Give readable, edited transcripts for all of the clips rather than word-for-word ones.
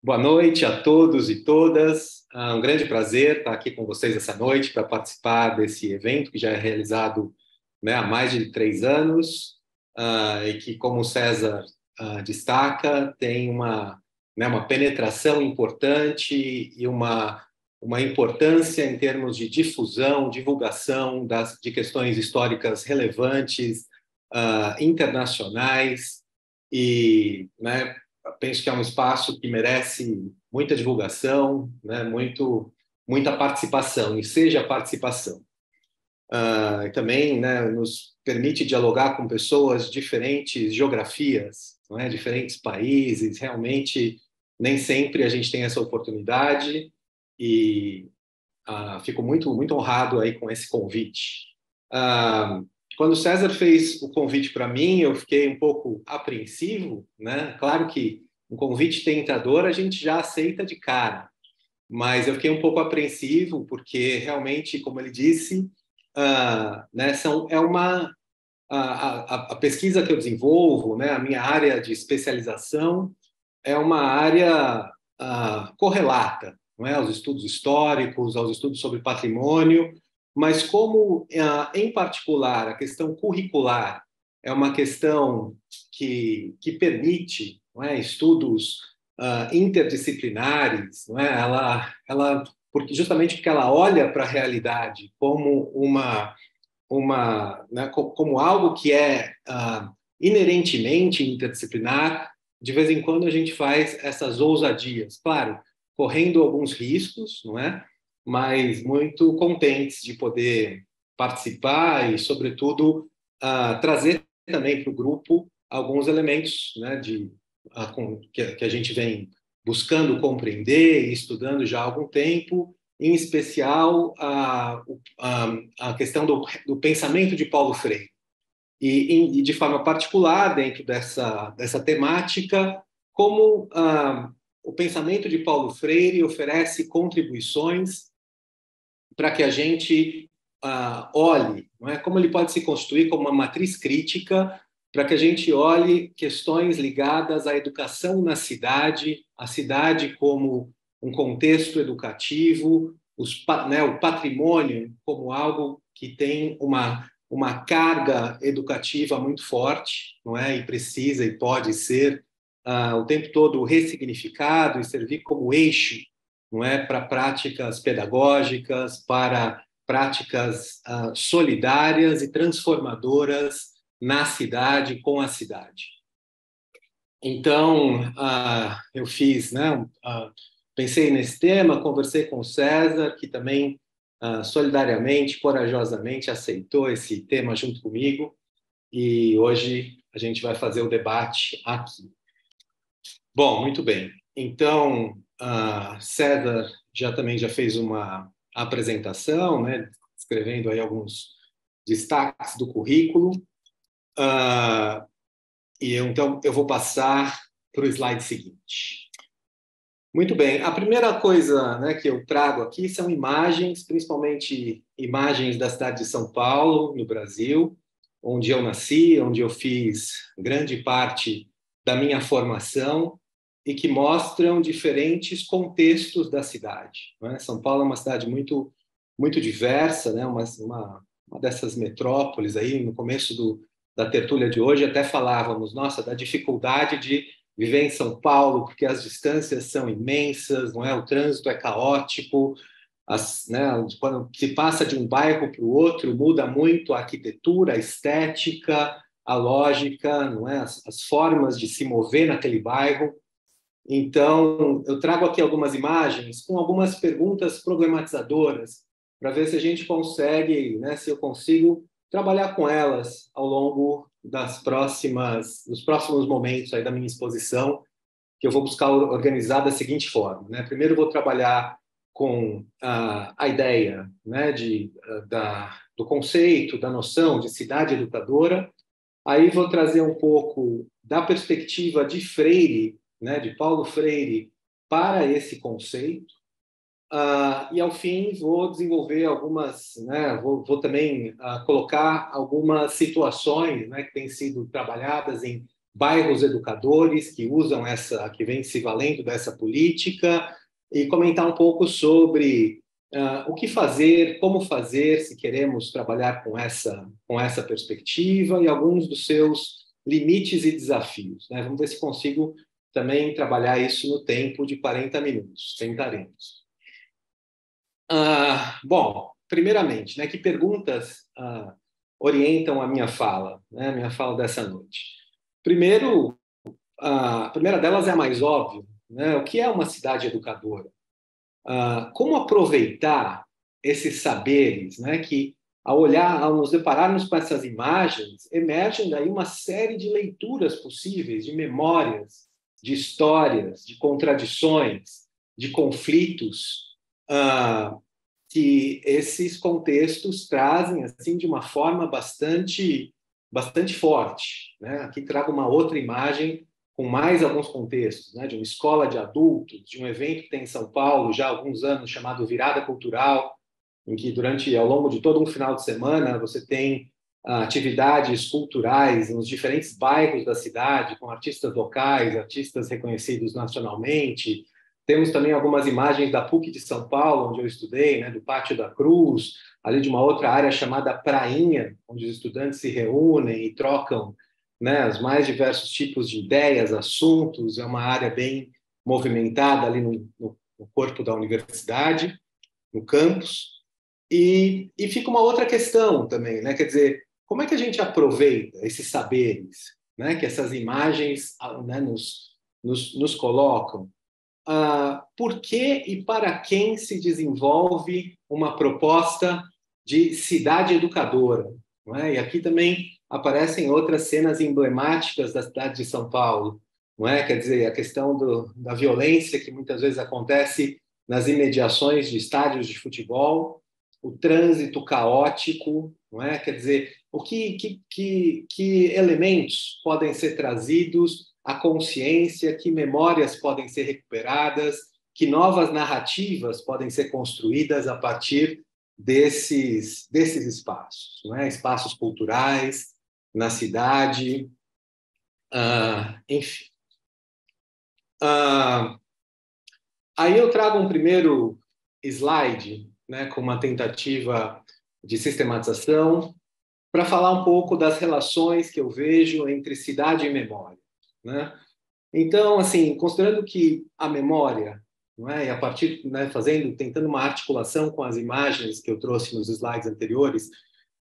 Boa noite a todos e todas. É um grande prazer estar aqui com vocês essa noite para participar desse evento que já é realizado, né, há mais de 3 anos, e que, como o César destaca, tem uma penetração importante e uma importância em termos de difusão, divulgação de questões históricas relevantes, internacionais e, né, penso que é um espaço que merece muita divulgação, né, muita participação, e seja a participação. E também, né, nos permite dialogar com pessoas de diferentes geografias, não é? Diferentes países. Realmente, nem sempre a gente tem essa oportunidade e fico muito honrado aí com esse convite. Quando o César fez o convite para mim, eu fiquei um pouco apreensivo, né? Claro que um convite tentador a gente já aceita de cara, mas eu fiquei um pouco apreensivo porque realmente, como ele disse, né, a pesquisa que eu desenvolvo, né, a minha área de especialização é uma área correlata, não é, aos estudos históricos, aos estudos sobre patrimônio, mas como, em particular, a questão curricular é uma questão que permite, não é, estudos interdisciplinares, não é? Justamente porque ela olha para a realidade como né, como algo que é inerentemente interdisciplinar. De vez em quando a gente faz essas ousadias, claro, correndo alguns riscos, não é? Mas muito contentes de poder participar e, sobretudo, trazer também para o grupo alguns elementos, né, que a gente vem buscando compreender e estudando já há algum tempo, em especial a questão do pensamento de Paulo Freire. E, de forma particular, dentro dessa temática, como o pensamento de Paulo Freire oferece contribuições para que a gente olhe, não é? Como ele pode se constituir como uma matriz crítica para que a gente olhe questões ligadas à educação na cidade, a cidade como um contexto educativo, né, o patrimônio como algo que tem uma carga educativa muito forte, não é? E precisa e pode ser o tempo todo ressignificado e servir como eixo, não é, para práticas pedagógicas, para práticas solidárias e transformadoras na cidade, com a cidade. Então, eu fiz, né, pensei nesse tema, conversei com o César, que também solidariamente, corajosamente aceitou esse tema junto comigo, e hoje a gente vai fazer o debate aqui. Bom, muito bem. Então, César também já fez uma apresentação, né, escrevendo aí alguns destaques do currículo. Então eu vou passar para o slide seguinte. Muito bem. A primeira coisa, né, que eu trago aqui são imagens, principalmente imagens da cidade de São Paulo, no Brasil, onde eu nasci, onde eu fiz grande parte da minha formação e que mostram diferentes contextos da cidade, né? São Paulo é uma cidade muito diversa, né? Uma dessas metrópoles aí. No começo da tertúlia de hoje até falávamos, nossa, da dificuldade de viver em São Paulo, porque as distâncias são imensas, não é? O trânsito é caótico, né, quando se passa de um bairro para o outro, muda muito a arquitetura, a estética, a lógica, não é? As formas de se mover naquele bairro. Então, eu trago aqui algumas imagens com algumas perguntas problematizadoras para ver se a gente consegue, né, se eu consigo trabalhar com elas ao longo dos próximos momentos aí da minha exposição, que eu vou buscar organizar da seguinte forma, né? Primeiro, eu vou trabalhar com a ideia, né, do conceito, da noção de cidade educadora. Aí vou trazer um pouco da perspectiva de Freire, né, de Paulo Freire, para esse conceito. E, ao fim, vou desenvolver algumas, né, vou também colocar algumas situações, né, que têm sido trabalhadas em bairros educadores que usam que vem se valendo dessa política, e comentar um pouco sobre o que fazer, como fazer, se queremos trabalhar com essa perspectiva, e alguns dos seus limites e desafios, né? Vamos ver se consigo também trabalhar isso no tempo de 40 minutos. Tentaremos. Bom, primeiramente, né, que perguntas orientam a minha fala, né, a minha fala dessa noite? Primeiro, a primeira delas é a mais óbvia, né? O que é uma cidade educadora? Como aproveitar esses saberes, né, que, ao nos depararmos com essas imagens, emergem daí uma série de leituras possíveis, de memórias, de histórias, de contradições, de conflitos, que esses contextos trazem assim de uma forma bastante forte, né? Aqui trago uma outra imagem com mais alguns contextos, né? De uma escola de adultos, de um evento que tem em São Paulo já há alguns anos chamado Virada Cultural, em que ao longo de todo um final de semana você tem atividades culturais nos diferentes bairros da cidade, com artistas locais, artistas reconhecidos nacionalmente. Temos também algumas imagens da PUC de São Paulo, onde eu estudei, né, do Pátio da Cruz, ali de uma outra área chamada Prainha, onde os estudantes se reúnem e trocam, né, os mais diversos tipos de ideias, assuntos. É uma área bem movimentada ali no corpo da universidade, no campus. E fica uma outra questão também, né? Quer dizer, como é que a gente aproveita esses saberes, né, que essas imagens, né, nos colocam? Por que e para quem se desenvolve uma proposta de cidade educadora? Não é? E aqui também aparecem outras cenas emblemáticas da cidade de São Paulo, não é? Quer dizer, a questão da violência que muitas vezes acontece nas imediações de estádios de futebol, o trânsito caótico, não é? Quer dizer, que elementos podem ser trazidos à consciência, que memórias podem ser recuperadas, que novas narrativas podem ser construídas a partir desses espaços, não é? Espaços culturais, na cidade, enfim. Aí eu trago um primeiro slide, né, com uma tentativa de sistematização, para falar um pouco das relações que eu vejo entre cidade e memória, né? Então, assim, considerando que a memória, não é, e a partir, né, tentando uma articulação com as imagens que eu trouxe nos slides anteriores,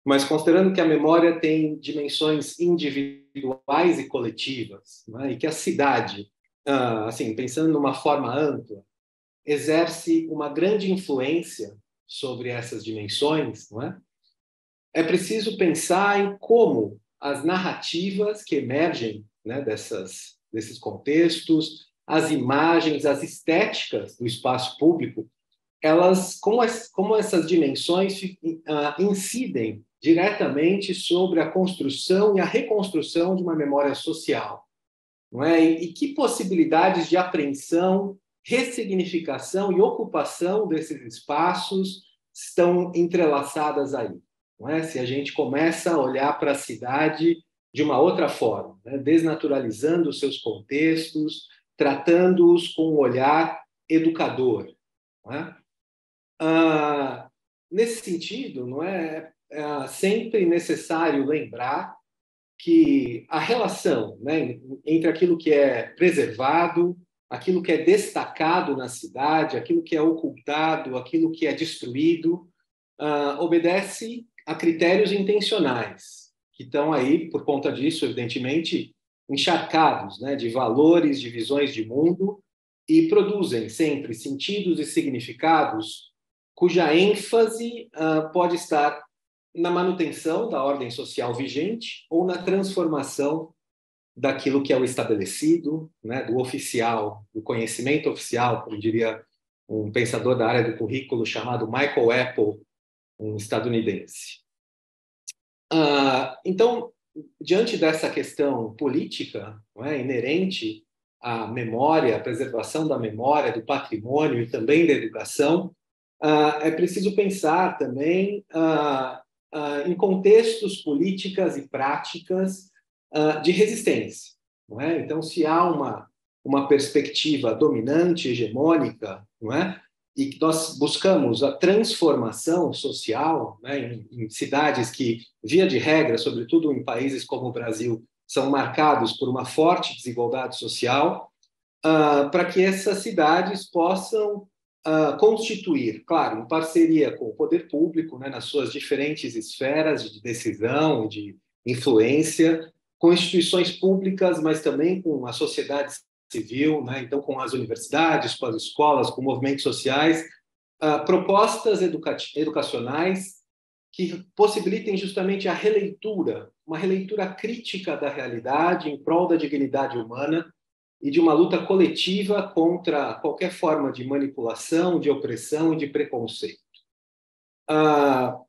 mas considerando que a memória tem dimensões individuais e coletivas, não é, e que a cidade, assim, pensando numa forma ampla, exerce uma grande influência sobre essas dimensões, não é? É preciso pensar em como as narrativas que emergem, né, desses contextos, as imagens, as estéticas do espaço público, como essas dimensões incidem diretamente sobre a construção e a reconstrução de uma memória social, não é? E que possibilidades de apreensão, ressignificação e ocupação desses espaços estão entrelaçadas aí, não é? Se a gente começa a olhar para a cidade de uma outra forma, né? Desnaturalizando os seus contextos, tratando-os com um olhar educador, não é? Nesse sentido, não é sempre necessário lembrar que a relação, né, entre aquilo que é preservado, aquilo que é destacado na cidade, aquilo que é ocultado, aquilo que é destruído, obedece a critérios intencionais, que estão aí, por conta disso, evidentemente, encharcados, né, de valores, de visões de mundo, e produzem sempre sentidos e significados cuja ênfase pode estar na manutenção da ordem social vigente ou na transformação daquilo que é o estabelecido, né, do oficial, do conhecimento oficial, como diria um pensador da área do currículo chamado Michael Apple, um estadunidense. Então, diante dessa questão política, não é, inerente à memória, à preservação da memória, do patrimônio e também da educação, é preciso pensar também em contextos políticas e práticas de resistência. Não é? Então, se há uma perspectiva dominante, hegemônica, não é? E que nós buscamos a transformação social, né, em cidades que, via de regra, sobretudo em países como o Brasil, são marcados por uma forte desigualdade social, para que essas cidades possam constituir, claro, em parceria com o poder público, né, nas suas diferentes esferas de decisão, de influência, com instituições públicas, mas também com a sociedade civil, né, então com as universidades, com as escolas, com movimentos sociais, propostas educacionais que possibilitem justamente a releitura, uma releitura crítica da realidade em prol da dignidade humana e de uma luta coletiva contra qualquer forma de manipulação, de opressão e de preconceito.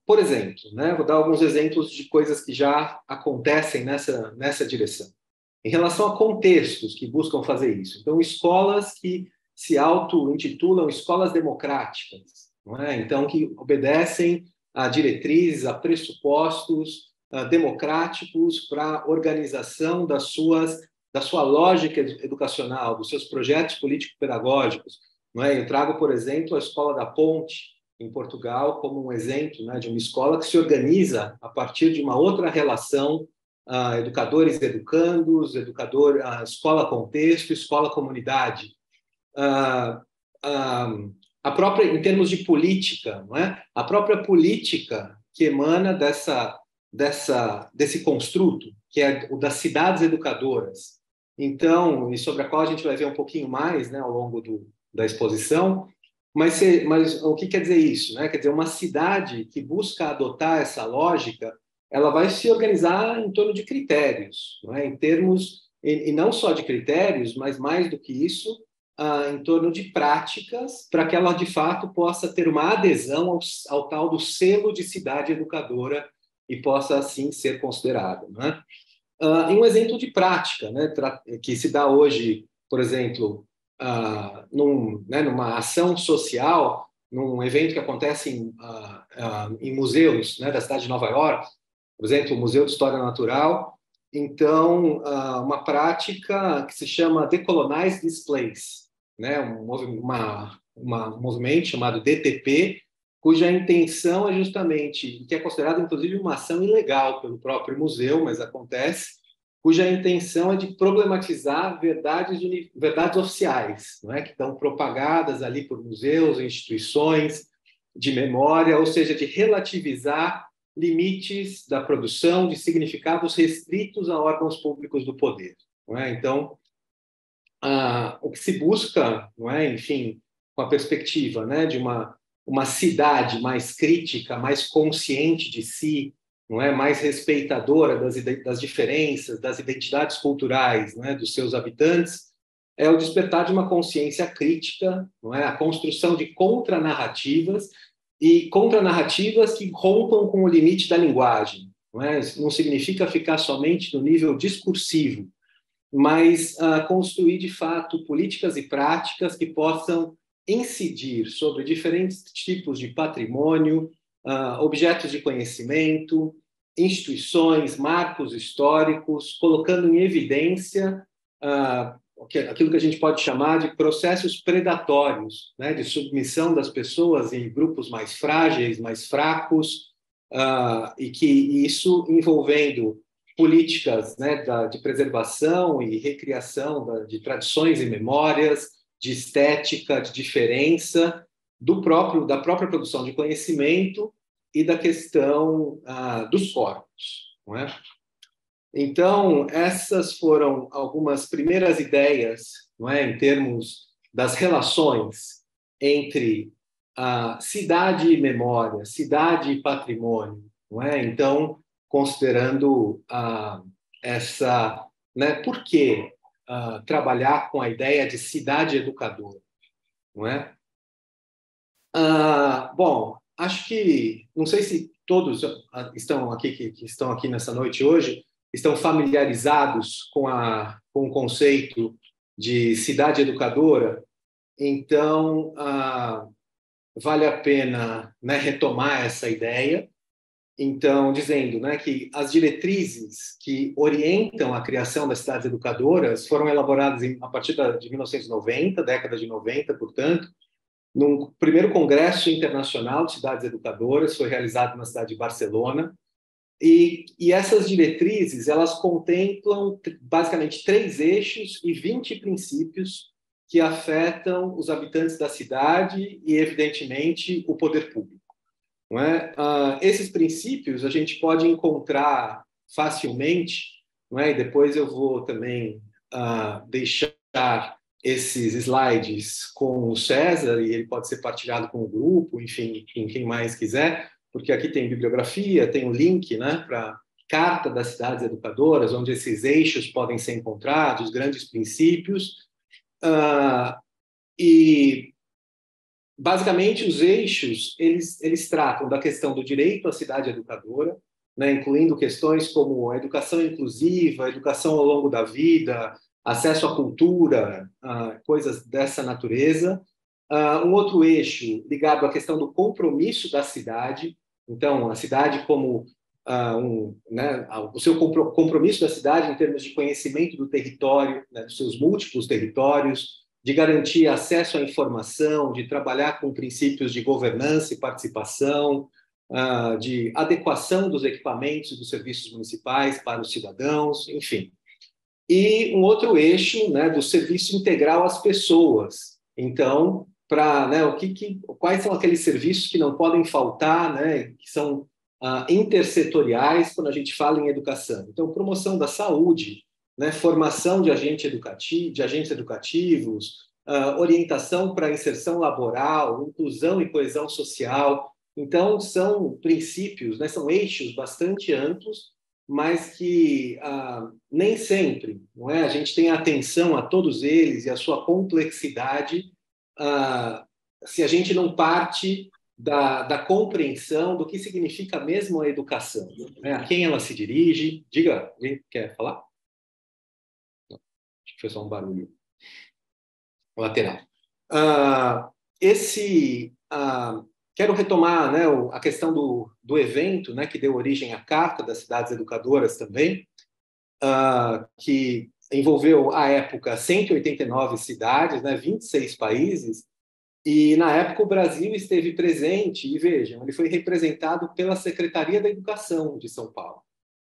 Por exemplo, né, vou dar alguns exemplos de coisas que já acontecem nessa direção. Em relação a contextos que buscam fazer isso. Então, escolas que se auto-intitulam escolas democráticas, não é? Então, que obedecem a diretrizes, a pressupostos democráticos para a organização da sua lógica educacional, dos seus projetos político-pedagógicos. Não é? Eu trago, por exemplo, a Escola da Ponte, em Portugal, como um exemplo, né, de uma escola que se organiza a partir de uma outra relação, educadores e educandos, escola-contexto, escola-comunidade. A própria, em termos de política, não é? A própria política que emana desse construto, que é o das cidades educadoras. Então, e sobre a qual a gente vai ver um pouquinho mais, né, ao longo da exposição, mas o que quer dizer isso? Né? Quer dizer, uma cidade que busca adotar essa lógica, ela vai se organizar em torno de critérios, não é? Em termos, e não só de critérios, mas mais do que isso, em torno de práticas, para que ela, de fato, possa ter uma adesão ao tal do selo de cidade educadora e possa, assim, ser considerada. Não é? Em um exemplo de prática, né, que se dá hoje, por exemplo, numa ação social, num evento que acontece em museus, né, da cidade de Nova York, por exemplo, o Museu de História Natural. Então, uma prática que se chama Decolonize This Place, né, um movimento chamado DTP, cuja intenção é justamente, que é considerada inclusive uma ação ilegal pelo próprio museu, mas acontece, cuja intenção é de problematizar verdades oficiais, não é? Que estão propagadas ali por museus, instituições de memória, ou seja, de relativizar limites da produção de significados restritos a órgãos públicos do poder. Não é? Então, o que se busca, não é? Enfim, com a perspectiva, né, de uma cidade mais crítica, mais consciente de si, não é, mais respeitadora das diferenças, das identidades culturais, não é, dos seus habitantes, é o despertar de uma consciência crítica, não é, a construção de contranarrativas e contranarrativas que rompam com o limite da linguagem, não é? Não significa ficar somente no nível discursivo, mas construir de fato políticas e práticas que possam incidir sobre diferentes tipos de patrimônio, objetos de conhecimento, instituições, marcos históricos, colocando em evidência aquilo que a gente pode chamar de processos predatórios, né, de submissão das pessoas em grupos mais frágeis, mais fracos, e que isso envolvendo políticas, né, de preservação e recriação de tradições e memórias, de estética, de diferença, da própria produção de conhecimento e da questão dos corpos. Não é? Então, essas foram algumas primeiras ideias, não é, em termos das relações entre cidade e memória, cidade e patrimônio. Não é? Então, considerando essa né, por que trabalhar com a ideia de cidade educadora, não é? Bom, acho que, não sei se todos estão aqui que estão aqui nessa noite hoje estão familiarizados com o conceito de cidade educadora. Então, vale a pena, né, retomar essa ideia. Então, dizendo, né, que as diretrizes que orientam a criação das cidades educadoras foram elaboradas a partir de 1990, década de 90, portanto, num primeiro Congresso Internacional de Cidades Educadoras, foi realizado na cidade de Barcelona, e essas diretrizes, elas contemplam basicamente 3 eixos e 20 princípios que afetam os habitantes da cidade e, evidentemente, o poder público. Não é? Esses princípios a gente pode encontrar facilmente, não é? E depois eu vou também deixar esses slides com o César, e ele pode ser partilhado com o grupo, enfim, quem mais quiser, porque aqui tem bibliografia, tem um link, né, para Carta das Cidades Educadoras, onde esses eixos podem ser encontrados, grandes princípios, e basicamente os eixos eles tratam da questão do direito à cidade educadora, né, incluindo questões como a educação inclusiva, a educação ao longo da vida, acesso à cultura, coisas dessa natureza. Um outro eixo ligado à questão do compromisso da cidade, então a cidade como né, o seu compromisso da cidade em termos de conhecimento do território, né, dos seus múltiplos territórios, de garantir acesso à informação, de trabalhar com princípios de governança e participação, de adequação dos equipamentos e dos serviços municipais para os cidadãos, enfim. E um outro eixo, né, do serviço integral às pessoas. Então, né, quais são aqueles serviços que não podem faltar, né, que são intersetoriais quando a gente fala em educação. Então, promoção da saúde, né, formação de agentes educativos, orientação para inserção laboral, inclusão e coesão social. Então, são princípios, né, são eixos bastante amplos, mas que nem sempre, não é? A gente tem atenção a todos eles e a sua complexidade se a gente não parte da compreensão do que significa mesmo a educação, né? A quem ela se dirige. Diga, alguém quer falar? Não, acho que foi só um barulho lateral. Quero retomar, né, a questão do evento, né, que deu origem à Carta das Cidades Educadoras também, que envolveu, à época, 189 cidades, né, 26 países, e, na época, o Brasil esteve presente, e vejam, ele foi representado pela Secretaria da Educação de São Paulo,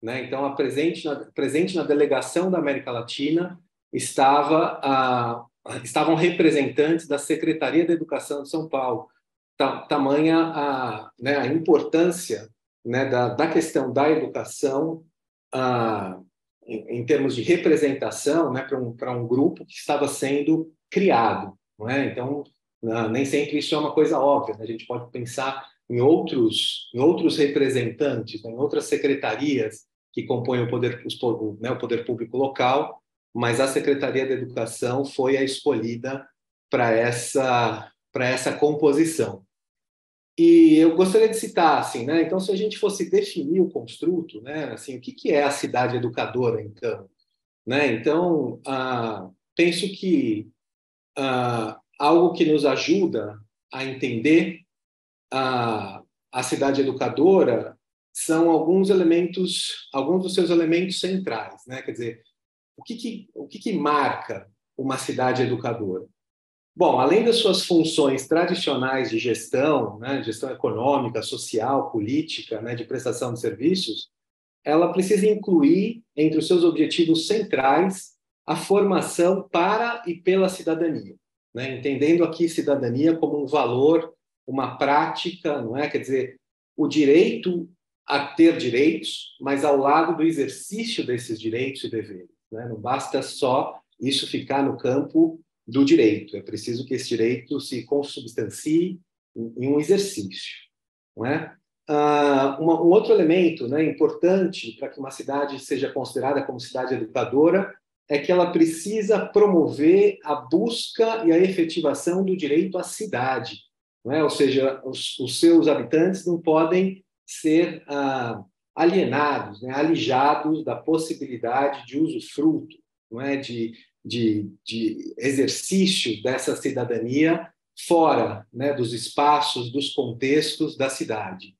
né? Então, presente na delegação da América Latina estavam representantes da Secretaria da Educação de São Paulo. Tamanha né, a importância, né, da questão da educação em termos de representação, né, para um grupo que estava sendo criado, não é? Então, nem sempre isso é uma coisa óbvia, né? A gente pode pensar em outros representantes, né, em outras secretarias que compõem o poder público local, mas a Secretaria da Educação foi a escolhida para essa composição. E eu gostaria de citar, assim, né? Então, se a gente fosse definir o construto, né? Assim, o que é a cidade educadora, então? Né? Então, penso que algo que nos ajuda a entender a cidade educadora são alguns dos seus elementos centrais, né? Quer dizer, o que marca uma cidade educadora? Bom, além das suas funções tradicionais de gestão, né, gestão econômica, social, política, né, de prestação de serviços, ela precisa incluir entre os seus objetivos centrais a formação para e pela cidadania, né, entendendo aqui cidadania como um valor, uma prática, não é? Quer dizer, o direito a ter direitos, mas ao lado do exercício desses direitos e deveres, né? Não basta só isso ficar no campo do direito. É preciso que esse direito se consubstancie em um exercício, não é? Um outro elemento, né, importante para que uma cidade seja considerada como cidade educadora é que ela precisa promover a busca e a efetivação do direito à cidade, não é? Ou seja, os seus habitantes não podem ser alienados, né? Alijados da possibilidade de usufruto, não é? De exercício dessa cidadania fora, né, dos espaços, dos contextos da cidade.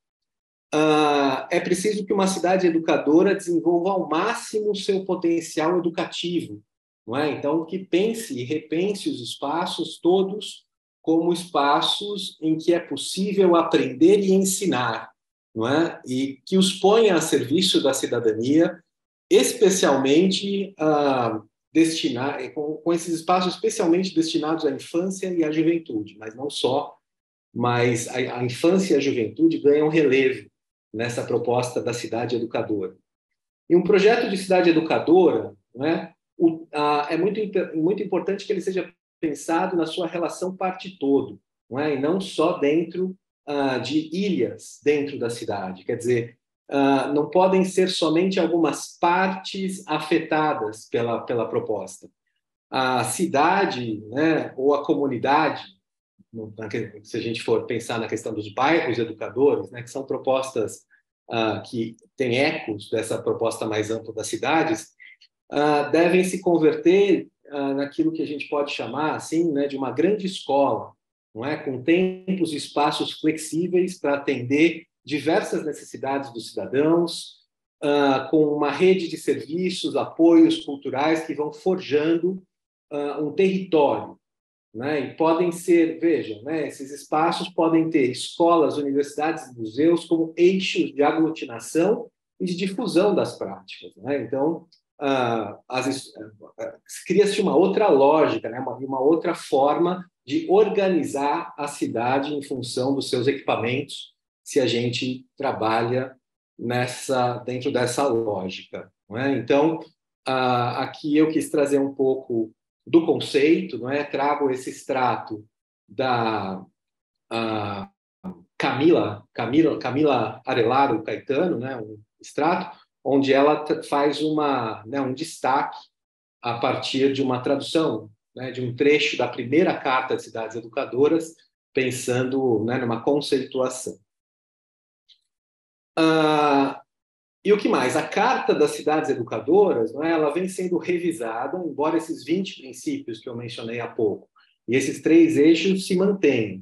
É preciso que uma cidade educadora desenvolva ao máximo o seu potencial educativo, não é? Então, que pense e repense os espaços todos como espaços em que é possível aprender e ensinar, não é? E que os ponha a serviço da cidadania, especialmente com esses espaços especialmente destinados à infância e à juventude, mas não só, mas a infância e a juventude ganham relevo nessa proposta da cidade educadora. E um projeto de cidade educadora, né, é muito importante que ele seja pensado na sua relação parte-todo, não é? E não só dentro de ilhas dentro da cidade. Quer dizer, não podem ser somente algumas partes afetadas pela proposta. A cidade, né, ou a comunidade, se a gente for pensar na questão dos bairros educadores, né, que são propostas que têm ecos dessa proposta mais ampla das cidades, devem se converter naquilo que a gente pode chamar assim, né, de uma grande escola, não é? Com tempos e espaços flexíveis para atender diversas necessidades dos cidadãos, com uma rede de serviços, apoios culturais que vão forjando um território, né? E podem ser, vejam, né, esses espaços podem ter escolas, universidades, museus como eixos de aglutinação e de difusão das práticas, né? Então, cria-se uma outra lógica, né, uma outra forma de organizar a cidade em função dos seus equipamentos, se a gente trabalha dentro dessa lógica, não é? Então, aqui eu quis trazer um pouco do conceito, não é? Trago esse extrato da Camila Arelaro Caetano, né? Um extrato onde ela faz um destaque a partir de uma tradução, né? De um trecho da primeira Carta de Cidades Educadoras, pensando, né, numa conceituação. E o que mais? A Carta das Cidades Educadoras, não é? Ela vem sendo revisada, embora esses 20 princípios que eu mencionei há pouco, e esses 3 eixos se mantenham,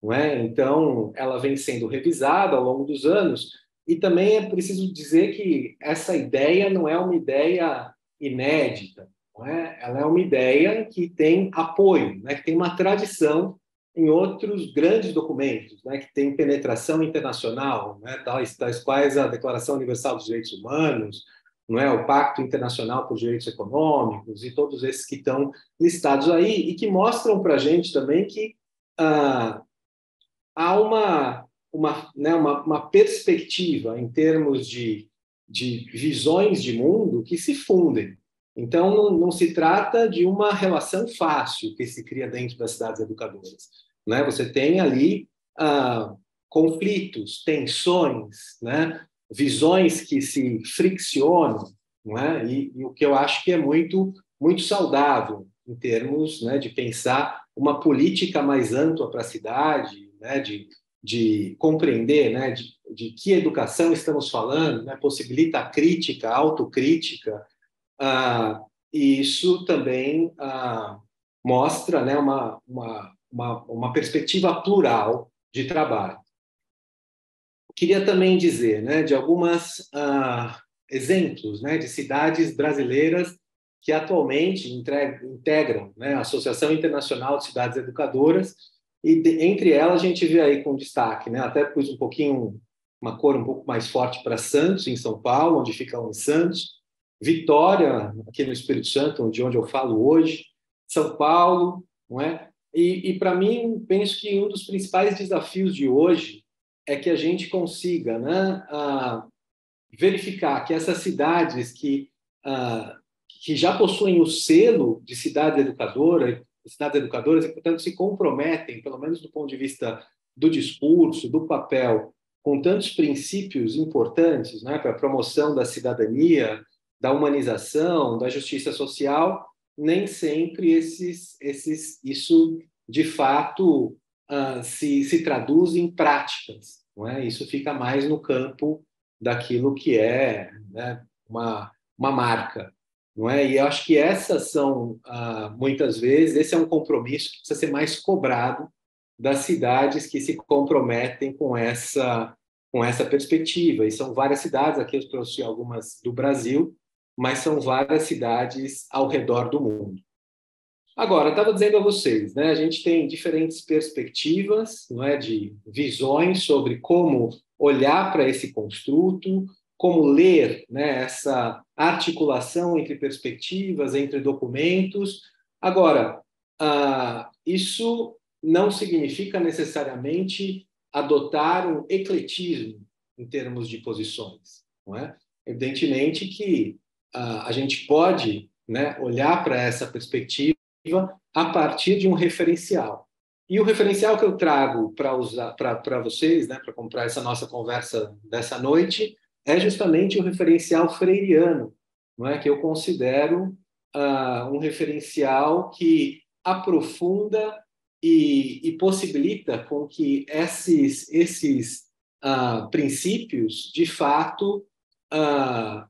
não é? Então, ela vem sendo revisada ao longo dos anos, e também é preciso dizer que essa ideia não é uma ideia inédita, não é? Ela é uma ideia que tem apoio, né? Que tem uma tradição em outros grandes documentos, né, que têm penetração internacional, né, tais quais a Declaração Universal dos Direitos Humanos, não é, o Pacto Internacional por Direitos Econômicos e todos esses que estão listados aí e que mostram para a gente também que há uma perspectiva em termos de visões de mundo que se fundem. Então, não se trata de uma relação fácil que se cria dentro das cidades educadoras, né? Você tem ali conflitos, tensões, né? Visões que se friccionam, né? E o que eu acho que é muito, muito saudável em termos, né, de pensar uma política mais ampla para a cidade, né, de compreender, né, de que educação estamos falando, né, possibilita a crítica, a autocrítica, e isso também mostra, né, uma perspectiva plural de trabalho. Queria também dizer, né, de algumas exemplos, né, de cidades brasileiras que atualmente integram, né, a Associação Internacional de Cidades Educadoras, e entre elas a gente vê aí com destaque, né, até pus uma cor um pouco mais forte para Santos, em São Paulo, onde fica o Santos, Vitória, aqui no Espírito Santo, de onde eu falo hoje, São Paulo, não é? E para mim, penso que um dos principais desafios de hoje é que a gente consiga, né, verificar que essas cidades que já possuem o selo de cidades educadoras e, portanto, se comprometem, pelo menos do ponto de vista do discurso, do papel, com tantos princípios importantes, né, para a promoção da cidadania, da humanização, da justiça social, nem sempre isso, de fato, se traduz em práticas. Não é? Isso fica mais no campo daquilo que é, né, uma marca. Não é? E eu acho que essas são, muitas vezes, esse é um compromisso que precisa ser mais cobrado das cidades que se comprometem com essa perspectiva. E são várias cidades, aqui eu trouxe algumas do Brasil, mas são várias cidades ao redor do mundo. Agora, estava dizendo a vocês, né, a gente tem diferentes perspectivas, não é, de visões sobre como olhar para esse construto, como ler, né, essa articulação entre perspectivas, entre documentos. Agora, isso não significa necessariamente adotar um ecletismo em termos de posições, não é? Evidentemente que a gente pode, né, olhar para essa perspectiva a partir de um referencial. E o referencial que eu trago para usar para vocês, né, para comprar essa nossa conversa dessa noite, é justamente o referencial freiriano, não é, que eu considero um referencial que aprofunda e possibilita com que esses princípios, de fato,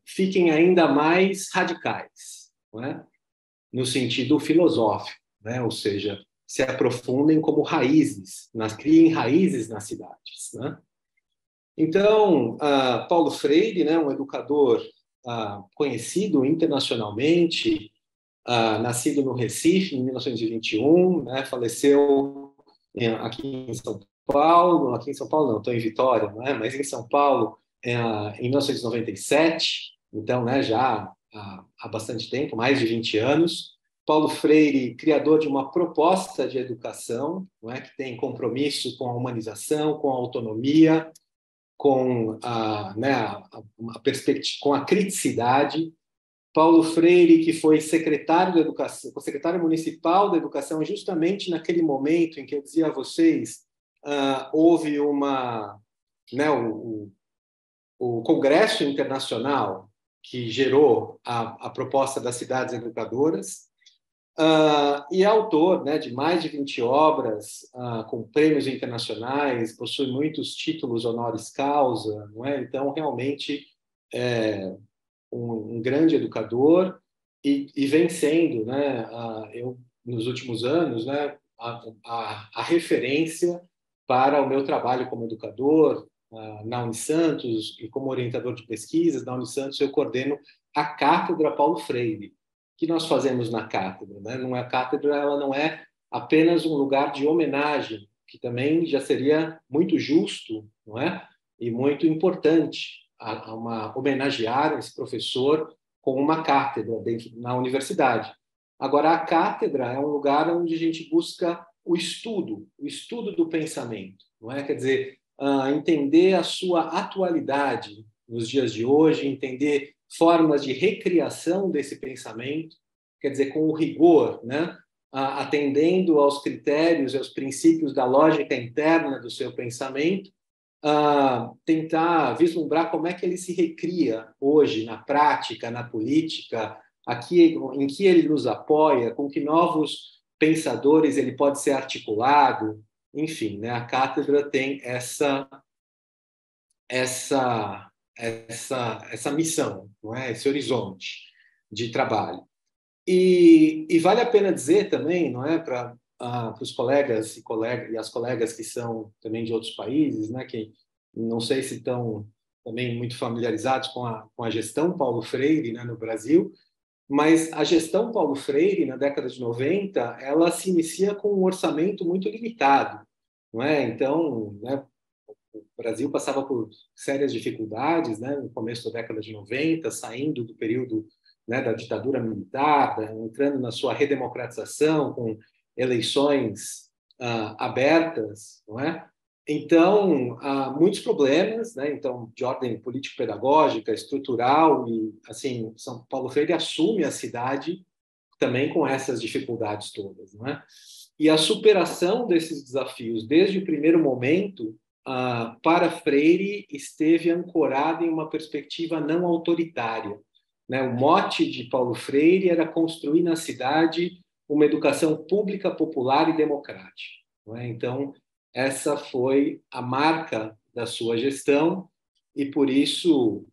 fiquem ainda mais radicais, não é? No sentido filosófico, né? Ou seja, se aprofundem como raízes, criem raízes nas cidades. Né? Então, Paulo Freire, né, um educador conhecido internacionalmente, nascido no Recife em 1921, né, faleceu aqui em São Paulo, não, estou em Vitória, não é? Mas em São Paulo em 1997, então, né, já há bastante tempo, mais de 20 anos. Paulo Freire, criador de uma proposta de educação, não é, que tem compromisso com a humanização, com a autonomia, com né, perspectiva, com a criticidade. Paulo Freire, que foi secretário de educação, secretário municipal da educação, justamente naquele momento em que eu dizia a vocês, houve né, o Congresso Internacional que gerou a proposta das cidades educadoras, e é autor, né, de mais de 20 obras com prêmios internacionais, possui muitos títulos honoris causa, não é? Então, realmente, é um grande educador e vem sendo, né, eu, nos últimos anos, né, a referência para o meu trabalho como educador na Unisantos e como orientador de pesquisas na Unisantos. Eu coordeno a Cátedra Paulo Freire. O que nós fazemos na cátedra? Né? Não é, a cátedra ela não é apenas um lugar de homenagem, que também já seria muito justo, não é? E muito importante homenagear esse professor com uma cátedra na universidade. Agora, a cátedra é um lugar onde a gente busca o estudo do pensamento, não é? Quer dizer, entender a sua atualidade nos dias de hoje, entender formas de recriação desse pensamento, quer dizer, com o rigor, né? Atendendo aos critérios e aos princípios da lógica interna do seu pensamento, tentar vislumbrar como é que ele se recria hoje na prática, na política, aqui, em que ele nos apoia, com que novos pensadores ele pode ser articulado, enfim, né? A cátedra tem essa missão, não é? Esse horizonte de trabalho. E vale a pena dizer também, não é, para os colegas e as colegas que são também de outros países, né, que não sei se estão também muito familiarizados com a gestão Paulo Freire, né, no Brasil, mas a gestão Paulo Freire, na década de 90, ela se inicia com um orçamento muito limitado, não é? Então, né, o Brasil passava por sérias dificuldades, né, no começo da década de 90, saindo do período, né, da ditadura militar, entrando na sua redemocratização, com eleições abertas, não é? Então, há muitos problemas, né? Então, de ordem político-pedagógica, estrutural, e assim, São Paulo Freire assume a cidade também com essas dificuldades todas, não é? E a superação desses desafios, desde o primeiro momento, para Freire, esteve ancorada em uma perspectiva não autoritária. né? O mote de Paulo Freire era construir na cidade uma educação pública, popular e democrática, não é? Então, essa foi a marca da sua gestão e, por isso,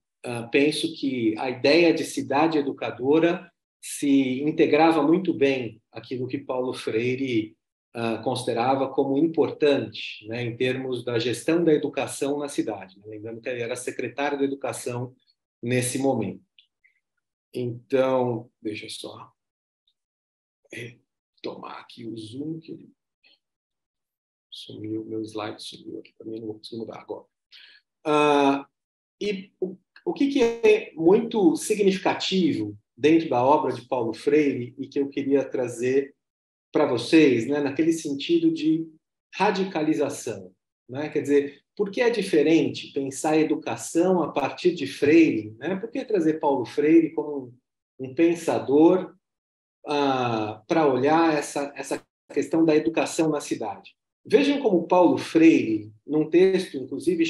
penso que a ideia de cidade educadora se integrava muito bem aquilo que Paulo Freire considerava como importante, né, em termos da gestão da educação na cidade. Né? Lembrando que ele era secretário da Educação nesse momento. Então, deixa eu só tomar aqui o zoom, que ele sumiu, meu slide sumiu aqui, também não vou conseguir mudar agora. E o que é muito significativo dentro da obra de Paulo Freire e que eu queria trazer para vocês, né, naquele sentido de radicalização, né? Quer dizer, por que é diferente pensar a educação a partir de Freire? Né? Por que trazer Paulo Freire como um pensador para olhar essa questão da educação na cidade? Vejam como Paulo Freire, num texto, inclusive,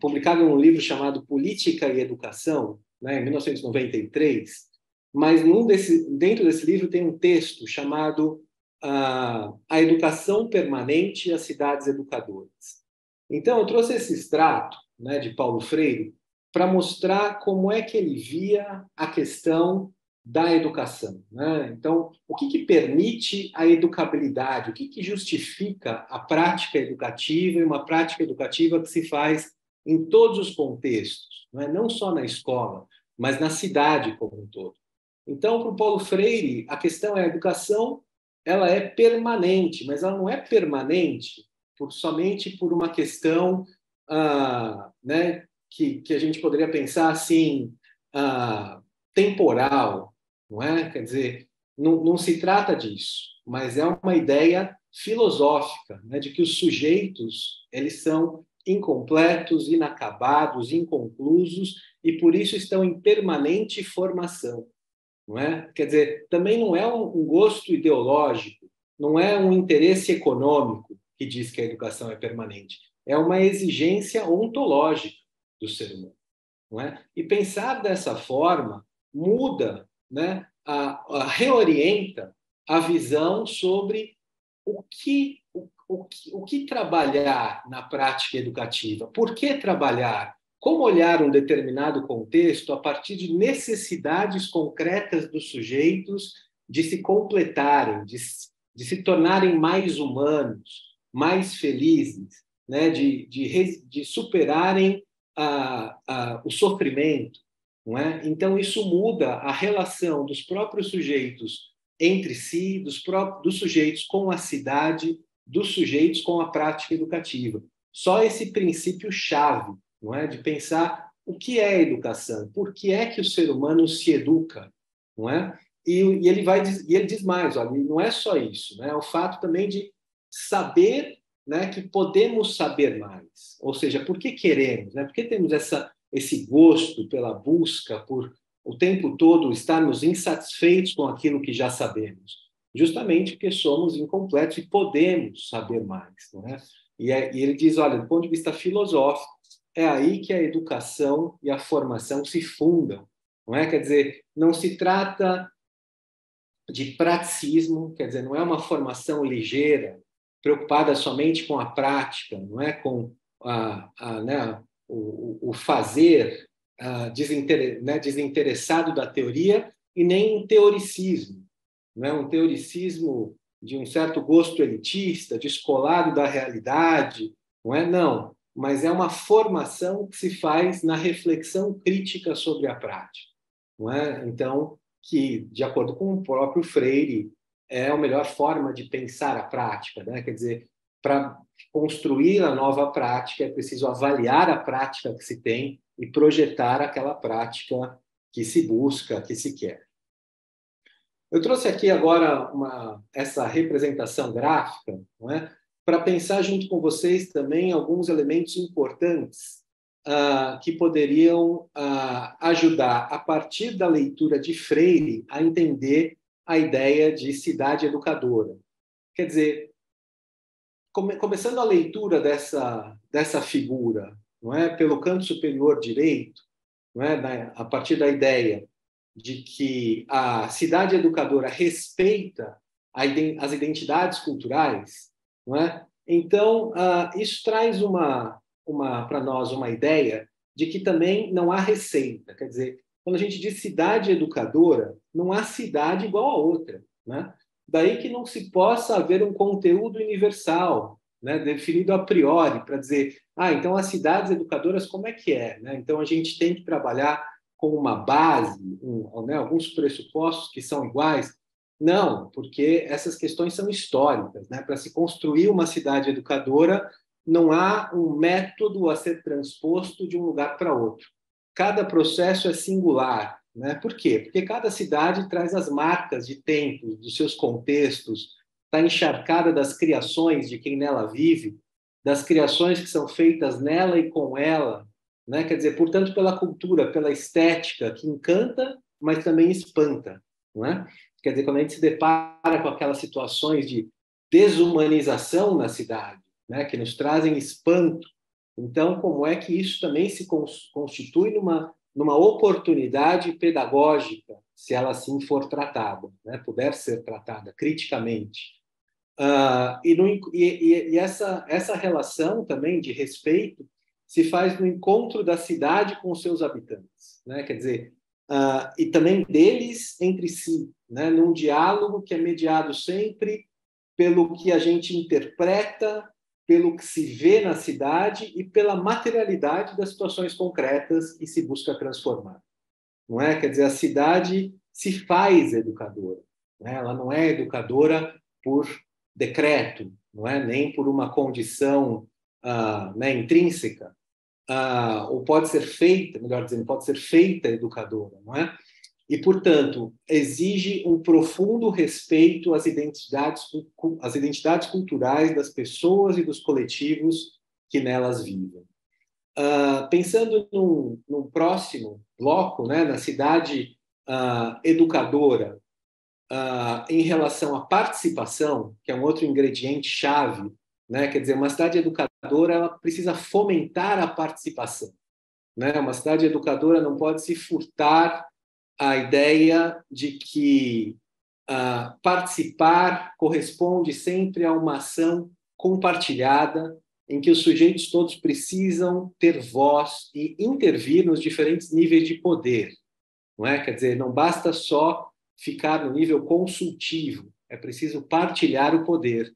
publicado num livro chamado Política e Educação, né, em 1993, mas dentro desse livro tem um texto chamado A Educação Permanente e as Cidades Educadoras. Então, eu trouxe esse extrato, né, de Paulo Freire para mostrar como é que ele via a questão da educação. Né? Então, o que permite a educabilidade? O que justifica a prática educativa e uma prática educativa que se faz em todos os contextos, não só na escola, mas na cidade como um todo? Então, para o Paulo Freire, a questão é a educação, ela é permanente, mas ela não é permanente somente por uma questão né, que a gente poderia pensar assim, temporal, não é? Quer dizer, não se trata disso, mas é uma ideia filosófica, né, de que os sujeitos eles são incompletos, inacabados, inconclusos e por isso estão em permanente formação, não é? Quer dizer, também não é um gosto ideológico, não é um interesse econômico que diz que a educação é permanente, é uma exigência ontológica do ser humano. Não é? E pensar dessa forma muda, né, reorienta a visão sobre o que trabalhar na prática educativa, por que trabalhar, como olhar um determinado contexto a partir de necessidades concretas dos sujeitos de se completarem, de se tornarem mais humanos, mais felizes, né, de superarem o sofrimento, não é? Então isso muda a relação dos próprios sujeitos entre si, dos sujeitos com a cidade, dos sujeitos com a prática educativa. Só esse princípio chave, não é, de pensar o que é educação, por que é que o ser humano se educa, não é? E ele diz mais, olha, não é só isso, né? É o fato também de saber, né, que podemos saber mais. Ou seja, por que queremos? Né? Por que temos esse gosto pela busca, por o tempo todo estarmos insatisfeitos com aquilo que já sabemos? Justamente porque somos incompletos e podemos saber mais. Não é? E ele diz, olha, do ponto de vista filosófico, é aí que a educação e a formação se fundam. Não é? Quer dizer, não se trata de praticismo, quer dizer, não é uma formação ligeira, preocupada somente com a prática, não é com né, o fazer desinteressado da teoria e nem um teoricismo, não é um teoricismo de um certo gosto elitista, descolado da realidade, não é? Não, mas é uma formação que se faz na reflexão crítica sobre a prática, não é? Então, que, de acordo com o próprio Freire, é a melhor forma de pensar a prática, né? Quer dizer, para construir a nova prática, é preciso avaliar a prática que se tem e projetar aquela prática que se busca, que se quer. Eu trouxe aqui agora essa representação gráfica, não é? Para pensar junto com vocês também alguns elementos importantes que poderiam ajudar, a partir da leitura de Freire, a entender a ideia de cidade educadora. Quer dizer, começando a leitura dessa figura, não é, pelo canto superior direito, não é? A partir da ideia de que a cidade educadora respeita as identidades culturais, não é? Então, isso traz para nós uma ideia de que também não há receita. Quer dizer, quando a gente diz cidade educadora, não há cidade igual a outra, né? Daí que não se possa haver um conteúdo universal, né, definido a priori, para dizer, então as cidades educadoras, como é que é? Né? Então, a gente tem que trabalhar com uma base, né, alguns pressupostos que são iguais. Não, porque essas questões são históricas. Né? Para se construir uma cidade educadora, não há um método a ser transposto de um lugar para outro. Cada processo é singular. Né? Por quê? Porque cada cidade traz as marcas de tempos, dos seus contextos, está encharcada das criações de quem nela vive, das criações que são feitas nela e com ela, né? Quer dizer, portanto, pela cultura, pela estética, que encanta, mas também espanta. Não é? Quer dizer, quando a gente se depara com aquelas situações de desumanização na cidade, né? Que nos trazem espanto, então, como é que isso também se constitui numa oportunidade pedagógica, se ela assim for tratada, né? Puder ser tratada criticamente. E essa relação também de respeito se faz no encontro da cidade com os seus habitantes, né? Quer dizer, e também deles entre si, né? Num diálogo que é mediado sempre pelo que a gente interpreta, pelo que se vê na cidade e pela materialidade das situações concretas que se busca transformar. Não é? Quer dizer, a cidade se faz educadora, né? Ela não é educadora por decreto, não é? Nem por uma condição né, intrínseca, ou pode ser feita, melhor dizendo, pode ser feita educadora, não é? E, portanto, exige um profundo respeito às identidades culturais das pessoas e dos coletivos que nelas vivem. Pensando num próximo bloco, né, na cidade educadora, em relação à participação, que é um outro ingrediente chave, né, quer dizer, uma cidade educadora ela precisa fomentar a participação. Né? Uma cidade educadora não pode se furtar a ideia de que participar corresponde sempre a uma ação compartilhada, em que os sujeitos todos precisam ter voz e intervir nos diferentes níveis de poder. Não é? Quer dizer, não basta só ficar no nível consultivo, é preciso partilhar o poder,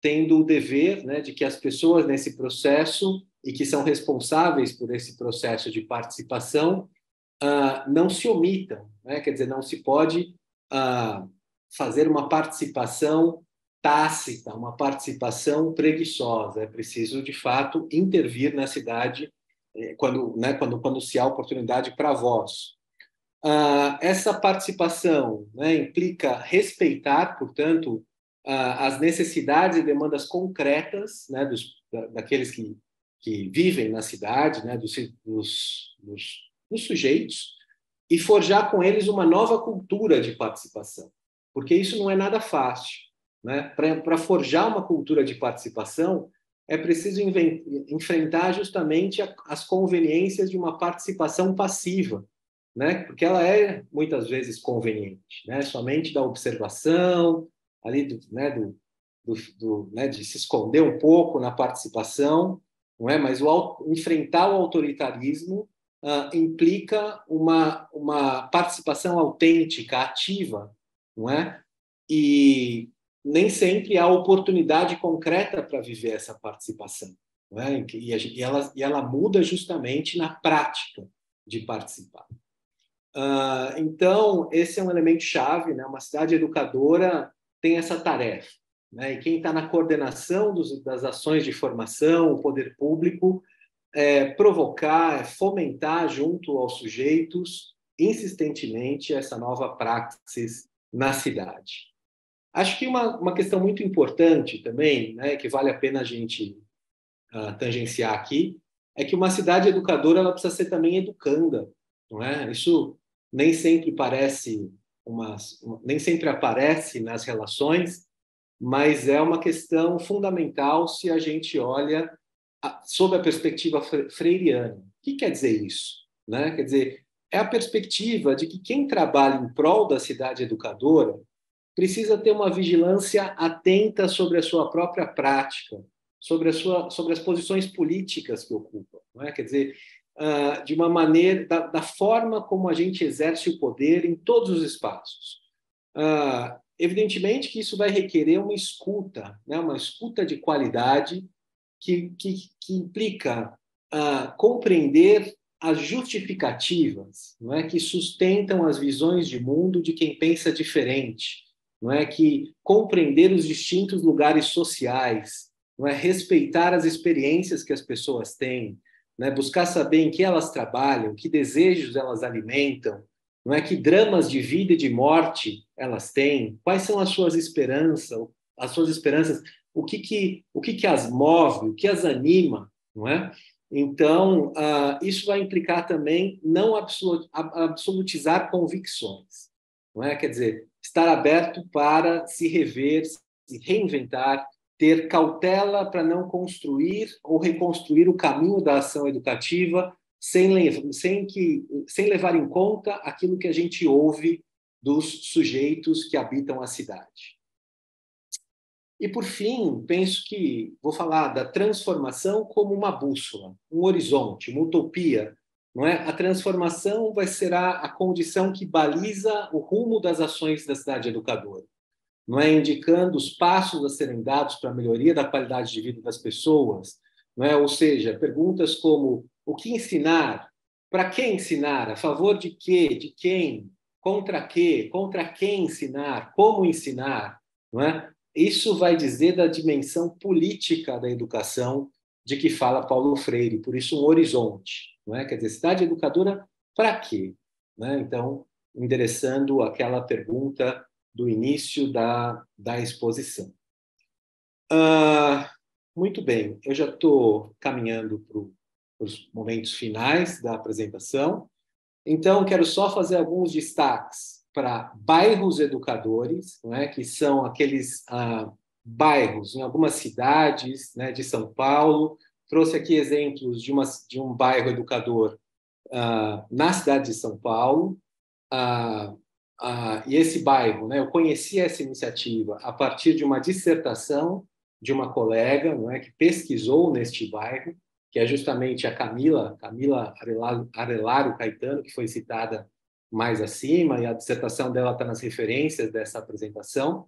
tendo o dever, né, de que as pessoas nesse processo e que são responsáveis por esse processo de participação não se omitam, né? Quer dizer, não se pode fazer uma participação tácita, uma participação preguiçosa. É preciso, de fato, intervir na cidade quando se há oportunidade para a voz. Essa participação, né, implica respeitar, portanto, as necessidades e demandas concretas, né, daqueles que vivem na cidade, né, dos sujeitos, e forjar com eles uma nova cultura de participação. Porque isso não é nada fácil. Né? Para forjar uma cultura de participação, é preciso enfrentar justamente as conveniências de uma participação passiva, né? Porque ela é muitas vezes conveniente, né? Somente da observação, ali né, de se esconder um pouco na participação, não é? Mas enfrentar o autoritarismo implica uma participação autêntica, ativa, não é? E nem sempre há oportunidade concreta para viver essa participação, não é? E ela muda justamente na prática de participar. Então, esse é um elemento chave, né? Uma cidade educadora tem essa tarefa, né? E quem está na coordenação das ações de formação, o poder público, provocar, fomentar junto aos sujeitos, insistentemente, essa nova praxis na cidade. Acho que uma questão muito importante também, né, que vale a pena a gente tangenciar aqui, é que uma cidade educadora ela precisa ser também educanda, não é? Isso nem sempre nem sempre aparece nas relações, mas é uma questão fundamental se a gente olha sob a perspectiva freiriana. O que quer dizer isso? né? Quer dizer, é a perspectiva de que quem trabalha em prol da cidade educadora precisa ter uma vigilância atenta sobre a sua própria prática, sobre as posições políticas que ocupa, não é? Quer dizer, de uma maneira, da forma como a gente exerce o poder em todos os espaços. Evidentemente que isso vai requerer uma escuta, né? Uma escuta de qualidade que implica compreender as justificativas, não é, que sustentam as visões de mundo de quem pensa diferente, não é, que compreender os distintos lugares sociais, não é, respeitar as experiências que as pessoas têm, não é, buscar saber em que elas trabalham, que desejos elas alimentam, não é, que dramas de vida e de morte elas têm, quais são as suas esperanças, o que as move, o que as anima, não é? Então, isso vai implicar também não absolutizar convicções, não é? Quer dizer, estar aberto para se rever, se reinventar, ter cautela para não construir ou reconstruir o caminho da ação educativa sem levar em conta aquilo que a gente ouve dos sujeitos que habitam a cidade. E, por fim, penso que vou falar da transformação como uma bússola, um horizonte, uma utopia. Não é? A transformação será a condição que baliza o rumo das ações da cidade educadora. Não é? Indicando os passos a serem dados para a melhoria da qualidade de vida das pessoas. Não é? Ou seja, perguntas como o que ensinar, para quem ensinar, a favor de quê, de quem, contra quem ensinar, como ensinar. Não é? Isso vai dizer da dimensão política da educação de que fala Paulo Freire, por isso um horizonte, não é? Quer dizer, cidade educadora para quê? Né? Então, endereçando aquela pergunta do início da exposição. Muito bem, eu já estou caminhando para os momentos finais da apresentação, então quero só fazer alguns destaques para bairros educadores, não é? Que são aqueles bairros em algumas cidades, né, de São Paulo. Trouxe aqui exemplos de um bairro educador na cidade de São Paulo. E esse bairro, né, eu conheci essa iniciativa a partir de uma dissertação de uma colega, não é, que pesquisou neste bairro, que é justamente a Camila Arelaro Caetano, que foi citada mais acima, e a dissertação dela está nas referências dessa apresentação,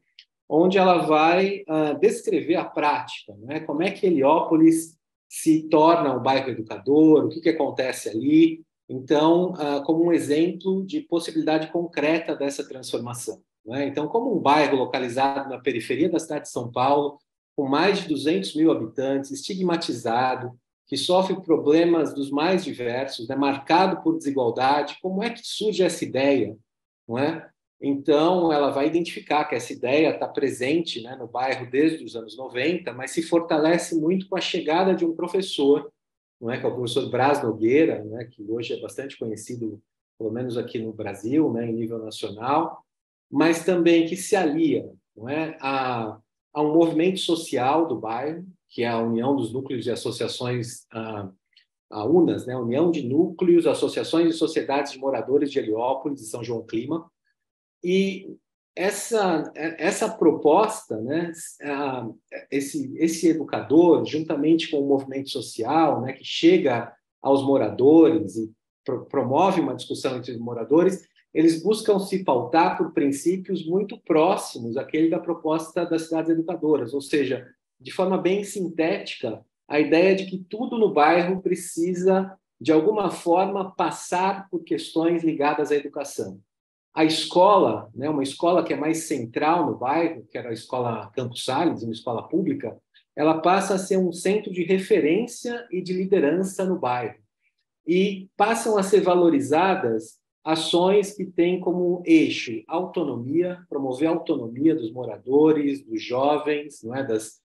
onde ela vai descrever a prática, né? Como é que Heliópolis se torna um bairro educador, o que acontece ali. Então, como um exemplo de possibilidade concreta dessa transformação. Né? Então, como um bairro localizado na periferia da cidade de São Paulo, com mais de 200 mil habitantes, estigmatizado, que sofre problemas dos mais diversos, né, marcado por desigualdade, como é que surge essa ideia? Não é? Então, ela vai identificar que essa ideia está presente, né, no bairro desde os anos 90, mas se fortalece muito com a chegada de um professor, não é, que é o professor Braz Nogueira, né, que hoje é bastante conhecido, pelo menos aqui no Brasil, né, em nível nacional, mas também que se alia, não é, a um movimento social do bairro, que é a União dos Núcleos e Associações, a UNAS, né, a União de Núcleos, Associações e Sociedades de Moradores de Heliópolis e São João Clima. E essa proposta, né, esse educador, juntamente com o movimento social, né, que chega aos moradores e promove uma discussão entre os moradores, eles buscam se pautar por princípios muito próximos àquele da proposta das cidades educadoras, ou seja, de forma bem sintética, a ideia de que tudo no bairro precisa, de alguma forma, passar por questões ligadas à educação. A escola, né, uma escola que é mais central no bairro, que era a escola Campos Sales, uma escola pública, ela passa a ser um centro de referência e de liderança no bairro. E passam a ser valorizadas ações que têm como eixo autonomia, promover a autonomia dos moradores, dos jovens, não é? das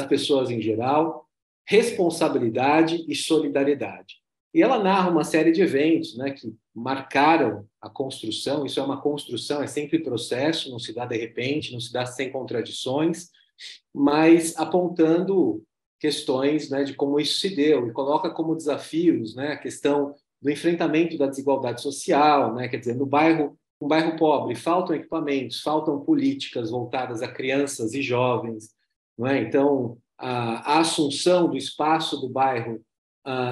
pessoas em geral, responsabilidade e solidariedade. E ela narra uma série de eventos, né, que marcaram a construção. Isso é uma construção, é sempre processo, não se dá de repente, não se dá sem contradições, mas apontando questões, né, de como isso se deu, e coloca como desafios, né, a questão do enfrentamento da desigualdade social, né? Quer dizer, no bairro, um bairro pobre, faltam equipamentos, faltam políticas voltadas a crianças e jovens, não é? Então, a assunção do espaço do bairro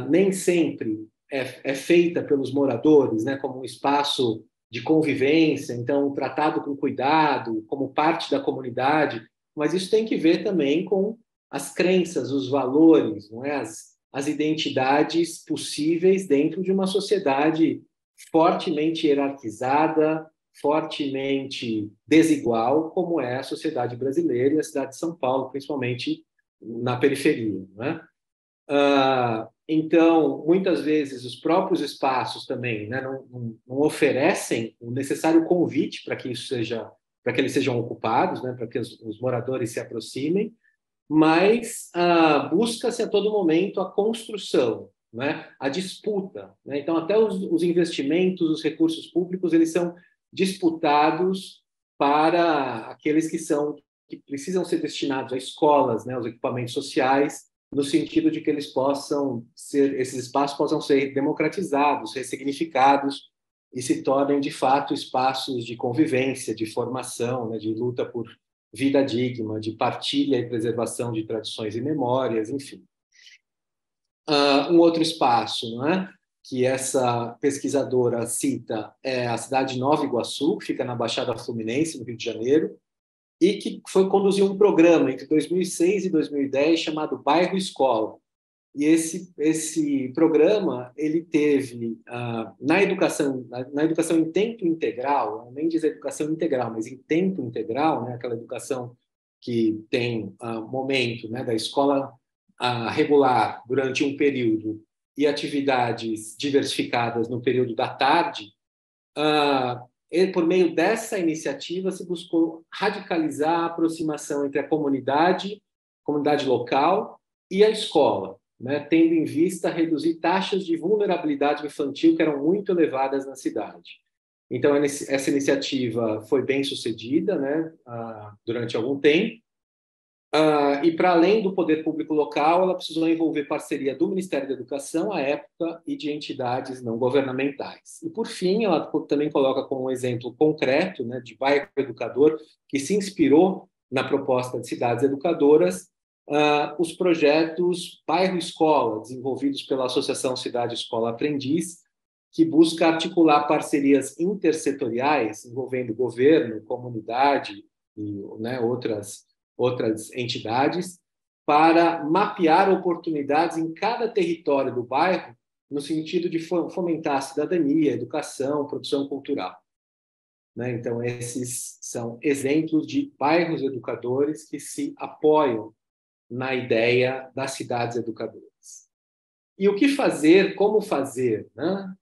nem sempre é feita pelos moradores, né? Como um espaço de convivência, então tratado com cuidado, como parte da comunidade, mas isso tem que ver também com as crenças, os valores, não é? As identidades possíveis dentro de uma sociedade fortemente hierarquizada, fortemente desigual, como é a sociedade brasileira e a cidade de São Paulo, principalmente na periferia. Não é? Então, muitas vezes, os próprios espaços também, né, não oferecem o necessário convite para que isso seja, para que eles sejam ocupados, né, para que os moradores se aproximem, mas busca-se a todo momento a construção, né, a disputa. Né? Então, até os investimentos, os recursos públicos, eles são disputados para aqueles que precisam ser destinados a escolas, né, aos equipamentos sociais, no sentido de que eles possam ser, esses espaços possam ser democratizados, ressignificados e se tornem de fato espaços de convivência, de formação, né, de luta por vida digna, de partilha e preservação de tradições e memórias, enfim. Um outro espaço, não é? Que essa pesquisadora cita é a cidade de Nova Iguaçu, que fica na Baixada Fluminense, no Rio de Janeiro, e que foi conduzir um programa entre 2006 e 2010 chamado Bairro Escola. E esse programa ele teve na educação em tempo integral, nem diz educação integral, mas em tempo integral, né, aquela educação que tem momento, né, da escola regular durante um período e atividades diversificadas no período da tarde. Por meio dessa iniciativa, se buscou radicalizar a aproximação entre a comunidade local e a escola, né, tendo em vista reduzir taxas de vulnerabilidade infantil que eram muito elevadas na cidade. Então, essa iniciativa foi bem sucedida, né, durante algum tempo, e, para além do poder público local, ela precisou envolver parceria do Ministério da Educação, à época, e de entidades não governamentais. E, por fim, ela também coloca como um exemplo concreto, né, de bairro educador, que se inspirou na proposta de cidades educadoras, os projetos Bairro Escola, desenvolvidos pela Associação Cidade Escola Aprendiz, que busca articular parcerias intersetoriais envolvendo governo, comunidade e, né, outras entidades, para mapear oportunidades em cada território do bairro, no sentido de fomentar a cidadania, a educação, produção cultural. Né? Então, esses são exemplos de bairros educadores que se apoiam na ideia das cidades educadoras. E o que fazer, como fazer, né,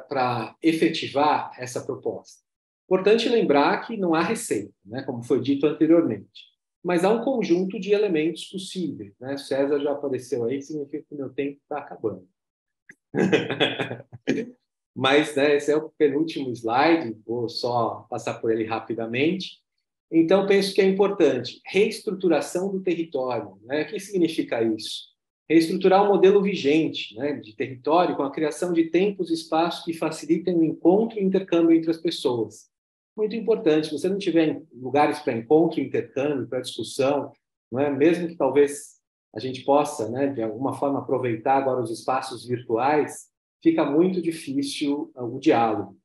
para efetivar essa proposta? Importante lembrar que não há receita, né, como foi dito anteriormente, mas há um conjunto de elementos possíveis. Né? César já apareceu aí, significa que o meu tempo está acabando. Mas, né, esse é o penúltimo slide, vou só passar por ele rapidamente. Então, penso que é importante reestruturação do território. Né? O que significa isso? Reestruturar o modelo vigente, né, de território com a criação de tempos e espaços que facilitem o encontro e o intercâmbio entre as pessoas. Muito importante, se você não tiver lugares para encontro, intercâmbio, para discussão, não é? Mesmo que talvez a gente possa, né, de alguma forma, aproveitar agora os espaços virtuais, fica muito difícil o diálogo.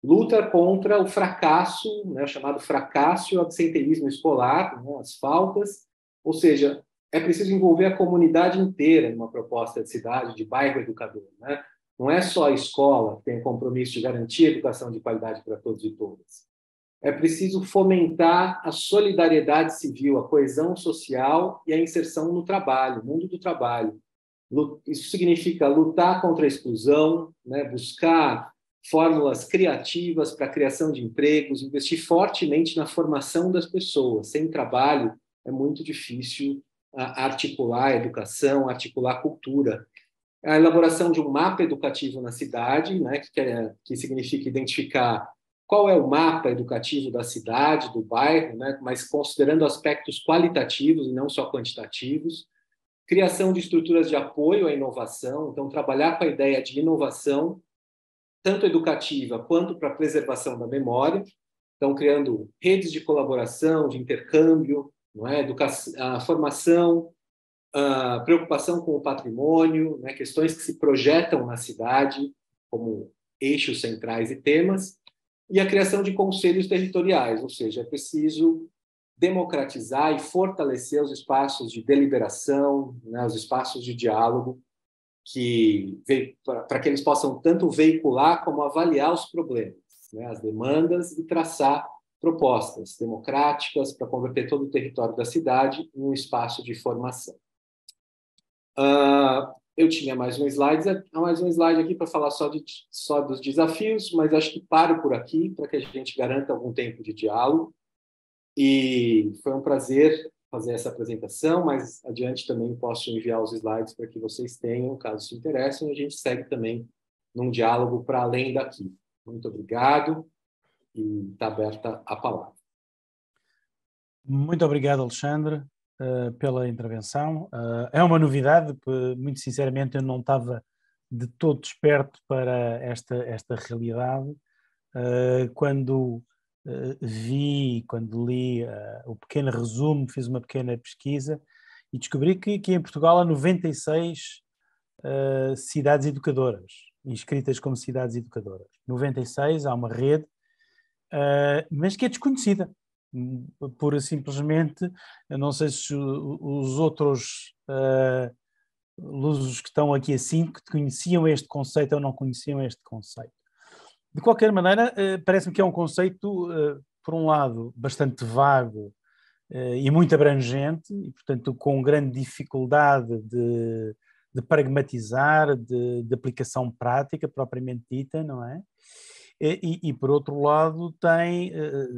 Luta contra o fracasso, né, o chamado fracasso e o absenteísmo escolar, né, as faltas, ou seja, é preciso envolver a comunidade inteira numa proposta de cidade, de bairro educador. Né? Não é só a escola que tem o compromisso de garantir a educação de qualidade para todos e todas. É preciso fomentar a solidariedade civil, a coesão social e a inserção no trabalho, no mundo do trabalho. Isso significa lutar contra a exclusão, né? Buscar fórmulas criativas para a criação de empregos, investir fortemente na formação das pessoas. Sem trabalho, é muito difícil articular a educação, articular a cultura. A elaboração de um mapa educativo na cidade, né, que significa identificar qual é o mapa educativo da cidade, do bairro, né, mas considerando aspectos qualitativos e não só quantitativos. Criação de estruturas de apoio à inovação, então trabalhar com a ideia de inovação tanto educativa quanto para a preservação da memória. Estão criando redes de colaboração, de intercâmbio, não é? A formação, a preocupação com o patrimônio, né? Questões que se projetam na cidade como eixos centrais e temas, e a criação de conselhos territoriais, ou seja, é preciso democratizar e fortalecer os espaços de deliberação, né? Os espaços de diálogo, para que eles possam tanto veicular como avaliar os problemas, né, as demandas, e traçar propostas democráticas para converter todo o território da cidade em um espaço de formação. Eu tinha mais um slide aqui para falar só dos desafios, mas acho que paro por aqui para que a gente garanta algum tempo de diálogo. E foi um prazer fazer essa apresentação, mas adiante também posso enviar os slides para que vocês tenham, caso se interessem, e a gente segue também num diálogo para além daqui. Muito obrigado e está aberta a palavra. Muito obrigado, Alexandre, pela intervenção. É uma novidade, muito sinceramente eu não estava de todo desperto para esta realidade. Quando li o pequeno resumo, fiz uma pequena pesquisa e descobri que em Portugal há 96 cidades educadoras, inscritas como cidades educadoras. 96, há uma rede, mas que é desconhecida. Pura simplesmente, eu não sei se os outros lusos que estão aqui assim, que conheciam este conceito ou não conheciam este conceito. De qualquer maneira, parece-me que é um conceito, por um lado, bastante vago e muito abrangente, e, portanto, com grande dificuldade de pragmatizar, de aplicação prática, propriamente dita, não é? E por outro lado,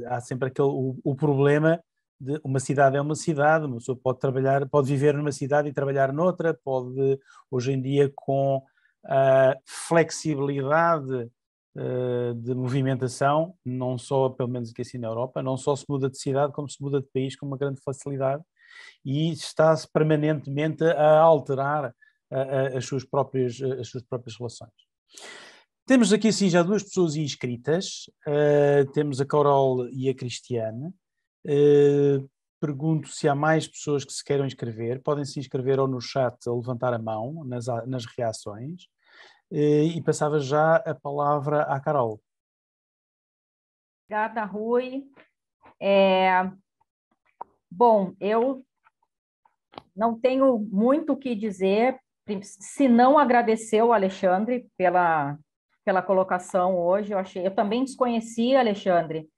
há sempre o problema de uma cidade é uma cidade, uma pessoa pode viver numa cidade e trabalhar noutra, pode, hoje em dia, com a flexibilidade de movimentação, não só, pelo menos aqui assim na Europa, não só se muda de cidade, como se muda de país com uma grande facilidade, e está-se permanentemente a alterar as suas próprias relações. Temos aqui assim já duas pessoas inscritas, temos a Carol e a Cristiane. Pergunto se há mais pessoas que se queiram inscrever, podem se inscrever ou no chat ou levantar a mão nas reações. E passava já a palavra à Carol. Obrigada, Rui. Bom, eu não tenho muito o que dizer, se não agradecer ao Alexandre pela colocação hoje. Eu também desconhecia, Alexandre,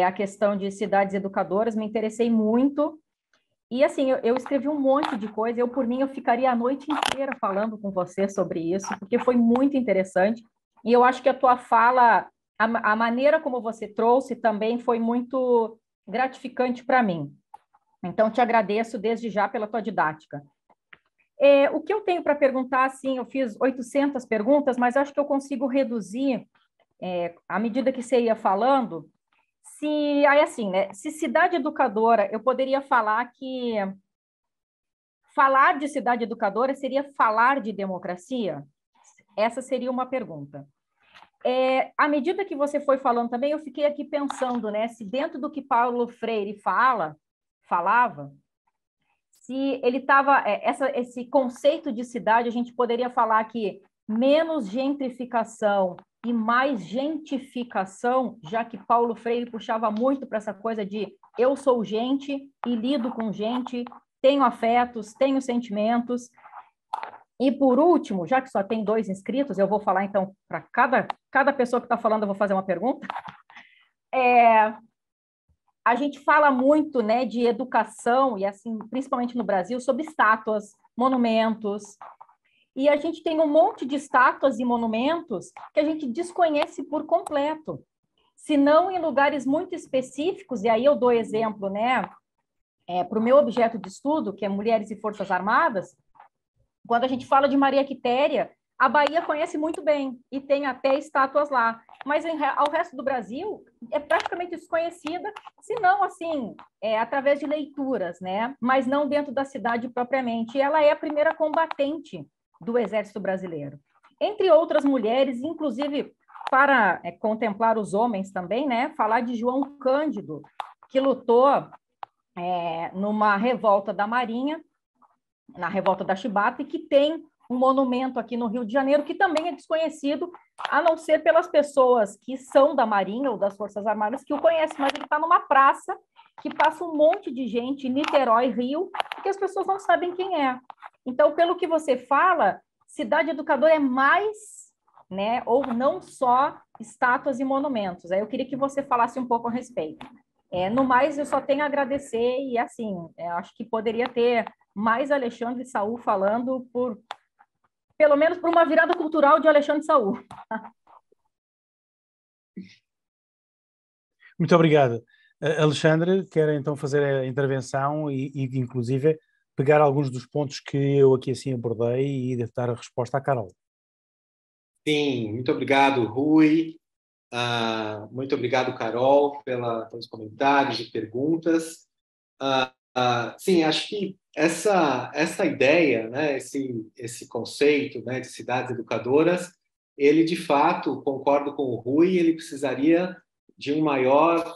a questão de cidades educadoras, me interessei muito. E, assim, eu escrevi um monte de coisa. Por mim, eu ficaria a noite inteira falando com você sobre isso, porque foi muito interessante. E eu acho que a tua fala, a maneira como você trouxe também foi muito gratificante para mim. Então, te agradeço desde já pela tua didática. O que eu tenho para perguntar, assim, eu fiz 800 perguntas, mas acho que eu consigo reduzir, à medida que você ia falando. Se cidade educadora, eu poderia falar que falar de cidade educadora seria falar de democracia? Essa seria uma pergunta. À medida que você foi falando também, eu fiquei aqui pensando, né, se dentro do que Paulo Freire falava, se ele estava, esse conceito de cidade, a gente poderia falar que menos gentrificação e mais gentificação, já que Paulo Freire puxava muito para essa coisa de eu sou gente e lido com gente, tenho afetos, tenho sentimentos. E por último, já que só tem 2 inscritos, eu vou falar então para cada pessoa que está falando, eu vou fazer uma pergunta. A gente fala muito, né, de educação, e assim, principalmente no Brasil, sobre estátuas, monumentos. E a gente tem um monte de estátuas e monumentos que a gente desconhece por completo. Se não em lugares muito específicos, e aí eu dou exemplo, né, para o meu objeto de estudo, que é Mulheres e Forças Armadas. Quando a gente fala de Maria Quitéria, a Bahia conhece muito bem, e tem até estátuas lá. Mas ao resto do Brasil, é praticamente desconhecida, se não, assim, através de leituras, né? Mas não dentro da cidade propriamente. E ela é a primeira combatente do Exército Brasileiro. Entre outras mulheres, inclusive para contemplar os homens também, né? Falar de João Cândido, que lutou numa revolta da Marinha, na revolta da Chibata, e que tem um monumento aqui no Rio de Janeiro, que também é desconhecido, a não ser pelas pessoas que são da Marinha ou das Forças Armadas que o conhecem, mas ele está numa praça que passa um monte de gente em Niterói, Rio, e que as pessoas não sabem quem é. Então, pelo que você fala, cidade educadora é mais, né, ou não só estátuas e monumentos. Aí eu queria que você falasse um pouco a respeito. No mais, eu só tenho a agradecer e, assim, acho que poderia ter mais Alexandre Saul falando pelo menos por uma virada cultural de Alexandre Saul. Muito obrigado. Alexandre, quer então fazer a intervenção e inclusive, pegar alguns dos pontos que eu aqui assim abordei e dar a resposta à Carol. Sim, muito obrigado, Rui. Muito obrigado, Carol, pelos comentários e perguntas. Sim, acho que essa ideia, né, esse conceito, né, de cidades educadoras, ele, de fato, concordo com o Rui, ele precisaria de um maior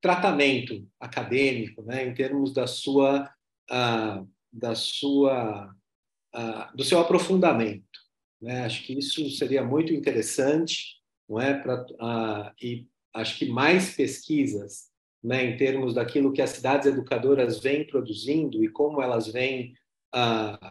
tratamento acadêmico, né, em termos do seu aprofundamento, né? Acho que isso seria muito interessante, não é? E acho que mais pesquisas, né, em termos daquilo que as cidades educadoras vêm produzindo e como elas vêm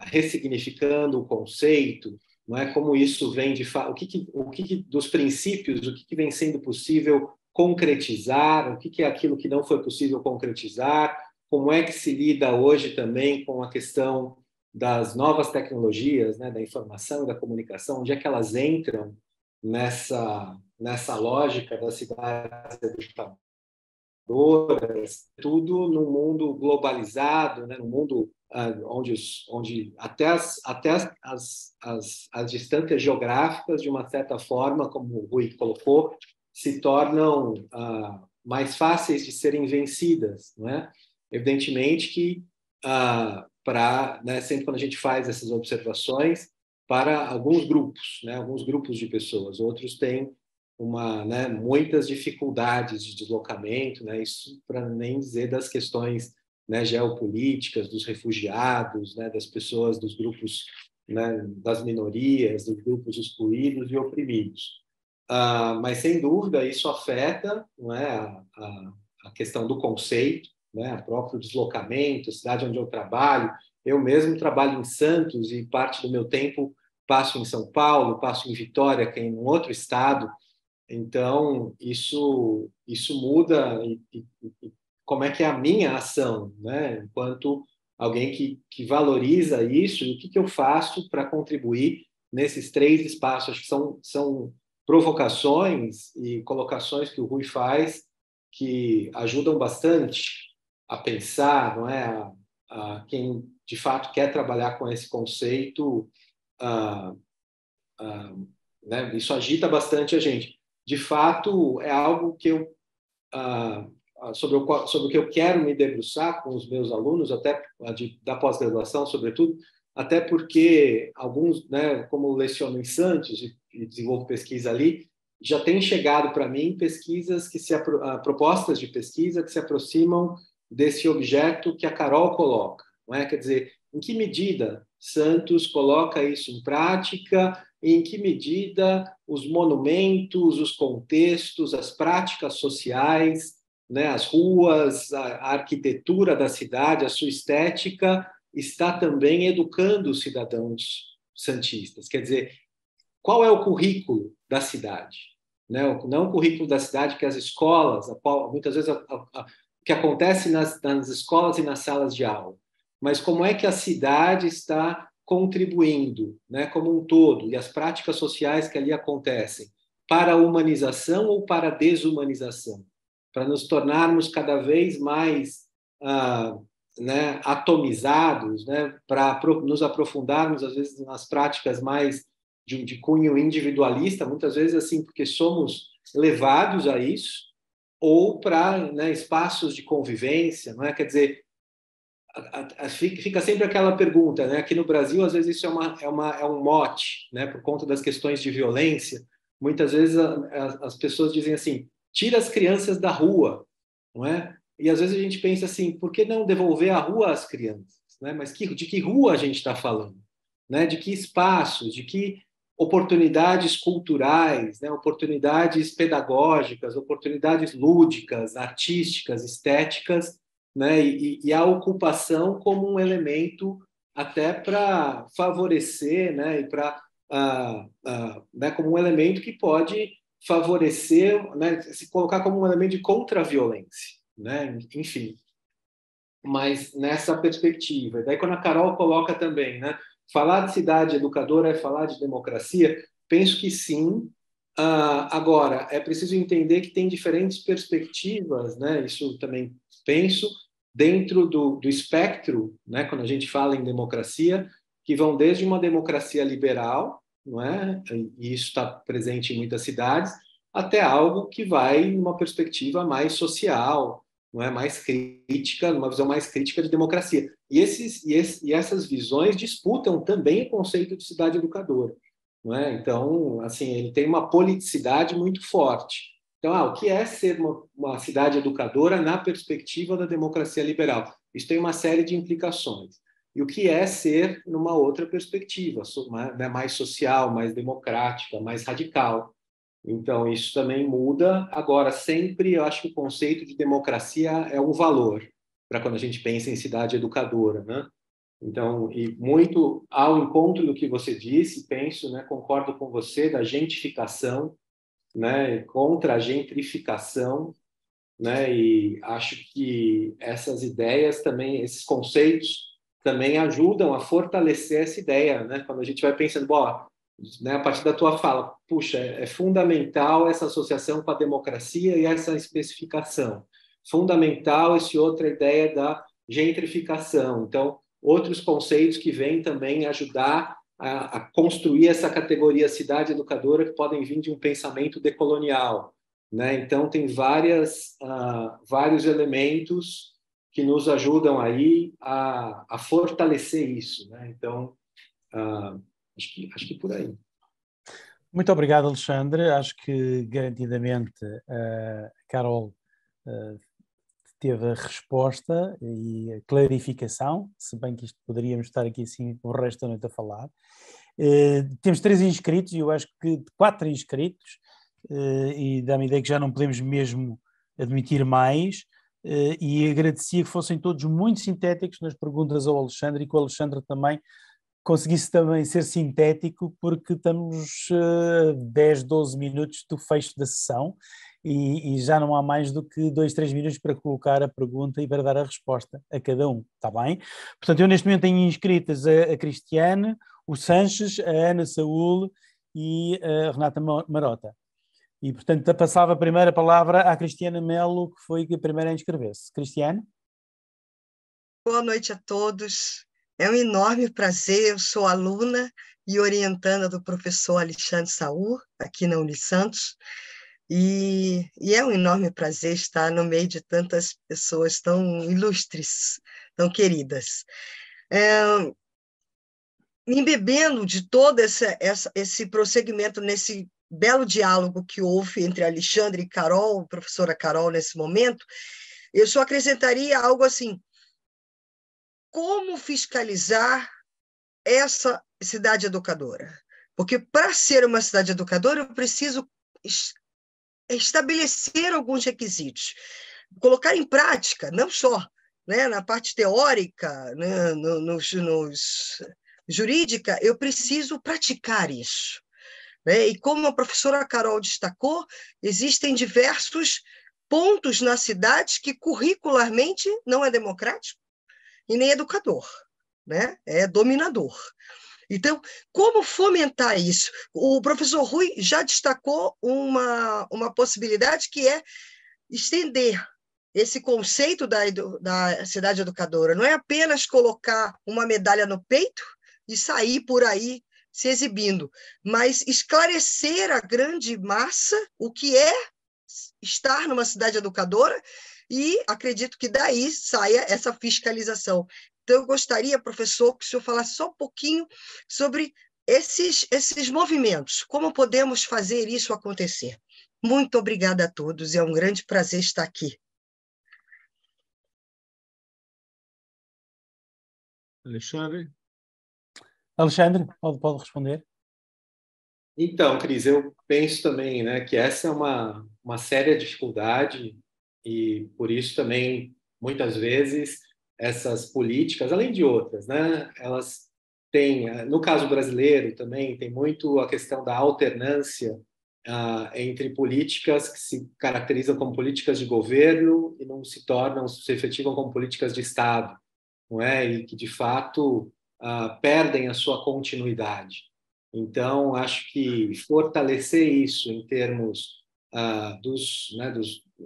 ressignificando o conceito, não é? Como isso vem de fato, o que dos princípios, o que vem sendo possível concretizar, o que é aquilo que não foi possível concretizar, como é que se lida hoje também com a questão das novas tecnologias, né, da informação e da comunicação, onde é que elas entram nessa lógica das cidades educadoras, tudo num mundo globalizado, né, num mundo onde até as distâncias geográficas, de uma certa forma, como o Rui colocou, se tornam mais fáceis de serem vencidas, não é? Evidentemente que sempre quando a gente faz essas observações para alguns grupos de pessoas, outros têm muitas dificuldades de deslocamento, né? Isso para nem dizer das questões, né, geopolíticas, dos refugiados, né, das pessoas, dos grupos, né, das minorias, dos grupos excluídos e oprimidos. Mas, sem dúvida, isso afeta, não é, a questão do conceito, né, o próprio deslocamento, a cidade onde eu trabalho. Eu mesmo trabalho em Santos e parte do meu tempo passo em São Paulo, passo em Vitória, que é em um outro estado. Então, isso muda e como é que é a minha ação, né, enquanto alguém que valoriza isso, e o que eu faço para contribuir nesses 3 espaços. Acho que são provocações e colocações que o Rui faz que ajudam bastante a pensar, não é, a quem de fato quer trabalhar com esse conceito, né, isso agita bastante a gente. De fato, é algo que sobre o que eu quero me debruçar com os meus alunos, até da pós-graduação, sobretudo, até porque alguns, né, como leciono em Santos e desenvolvo pesquisa ali, já tem chegado para mim propostas de pesquisa que se aproximam desse objeto que a Carol coloca, não é? Quer dizer, em que medida Santos coloca isso em prática, e em que medida os monumentos, os contextos, as práticas sociais, né, as ruas, a arquitetura da cidade, a sua estética, está também educando os cidadãos santistas. Quer dizer, qual é o currículo da cidade? Né? Não o currículo da cidade que as escolas, muitas vezes o que acontece nas escolas e nas salas de aula, mas como é que a cidade está contribuindo, né, como um todo, e as práticas sociais que ali acontecem, para a humanização ou para a desumanização? Para nos tornarmos cada vez mais né, atomizados, né, para nos aprofundarmos, às vezes, nas práticas mais de cunho individualista, muitas vezes assim, porque somos levados a isso, ou para, né, espaços de convivência, não é? Quer dizer, fica sempre aquela pergunta, né? Aqui no Brasil, às vezes isso é um mote, né? Por conta das questões de violência. Muitas vezes as pessoas dizem assim: tira as crianças da rua, não é? E às vezes a gente pensa assim: por que não devolver a rua às crianças, né? Mas de que rua a gente está falando, né? De que espaços, de que oportunidades culturais, né? Oportunidades pedagógicas, oportunidades lúdicas, artísticas, estéticas, né? E a ocupação como um elemento até para favorecer, né? E para né? Como um elemento que pode favorecer, né? Se colocar como um elemento de contra-violência, né? Enfim, mas nessa perspectiva. Daí quando a Carol coloca também, né? Falar de cidade educadora é falar de democracia? Penso que sim. Agora, é preciso entender que tem diferentes perspectivas, né? Isso também penso, dentro do espectro, né? Quando a gente fala em democracia, que vão desde uma democracia liberal, não é? E isso está presente em muitas cidades, até algo que vai numa perspectiva mais social, não é, mais crítica, uma visão mais crítica de democracia. E essas visões disputam também o conceito de cidade educadora, não é? Então, assim, ele tem uma politicidade muito forte. Então, o que é ser uma cidade educadora na perspectiva da democracia liberal? Isso tem uma série de implicações. E o que é ser numa outra perspectiva, né, mais social, mais democrática, mais radical. Então, isso também muda. Agora, sempre eu acho que o conceito de democracia é um valor para quando a gente pensa em cidade educadora, né? Então, e muito ao encontro do que você disse, penso, né, concordo com você, da gentificação, né, contra a gentrificação, né, e acho que essas ideias também, esses conceitos também ajudam a fortalecer essa ideia, né? Quando a gente vai pensando, bom, né, a partir da tua fala, puxa, é fundamental essa associação com a democracia e essa especificação. Fundamental essa outra ideia da gentrificação. Então, outros conceitos que vêm também ajudar a construir essa categoria cidade educadora que podem vir de um pensamento decolonial, né? Então, tem vários elementos que nos ajudam aí a fortalecer isso, né? Então, acho que por aí. Muito obrigado, Alexandre. Acho que garantidamente a Carol teve a resposta e a clarificação, se bem que isto poderíamos estar aqui assim o resto da noite a falar. Temos 3 inscritos e eu acho que 4 inscritos, e dá-me a ideia que já não podemos mesmo admitir mais, e agradecia que fossem todos muito sintéticos nas perguntas ao Alexandre e que o Alexandre também conseguisse também ser sintético, porque estamos 10, 12 minutos do fecho da sessão e já não há mais do que 2, 3 minutos para colocar a pergunta e para dar a resposta a cada um, está bem? Portanto, eu neste momento tenho inscritas a Cristiane, o Sanches, a Ana Saúl e a Renata Marota. E, portanto, passava a primeira palavra à Cristiane Melo, que foi a primeira a inscrever-se. Cristiane? Boa noite a todos. É um enorme prazer, eu sou aluna e orientanda do professor Alexandre Saúl, aqui na Unisantos, e é um enorme prazer estar no meio de tantas pessoas tão ilustres, tão queridas. Me embebendo de todo esse prosseguimento, nesse belo diálogo que houve entre Alexandre e Carol, professora Carol, nesse momento, eu só acrescentaria algo assim: como fiscalizar essa cidade educadora? Porque para ser uma cidade educadora, eu preciso estabelecer alguns requisitos, colocar em prática, não só, né, na parte teórica, né, jurídica, eu preciso praticar isso, né? E como a professora Carol destacou, existem diversos pontos na cidade que curricularmente não é democrático e nem educador, né? É dominador. Então, como fomentar isso? O professor Rui já destacou uma possibilidade, que é estender esse conceito da cidade educadora. Não é apenas colocar uma medalha no peito e sair por aí se exibindo, mas esclarecer a grande massa o que é estar numa cidade educadora e acredito que daí saia essa fiscalização. Então, eu gostaria, professor, que o senhor falasse só um pouquinho sobre esses movimentos, como podemos fazer isso acontecer. Muito obrigada a todos, é um grande prazer estar aqui. Alexandre? Alexandre, pode responder? Então, Cris, eu penso também, né, que essa é uma séria dificuldade e por isso também, muitas vezes, essas políticas, além de outras, né, elas têm, no caso brasileiro também, tem muito a questão da alternância entre políticas que se caracterizam como políticas de governo e não se efetivam como políticas de Estado, não é? E que, de fato, perdem a sua continuidade. Então, acho que fortalecer isso em termos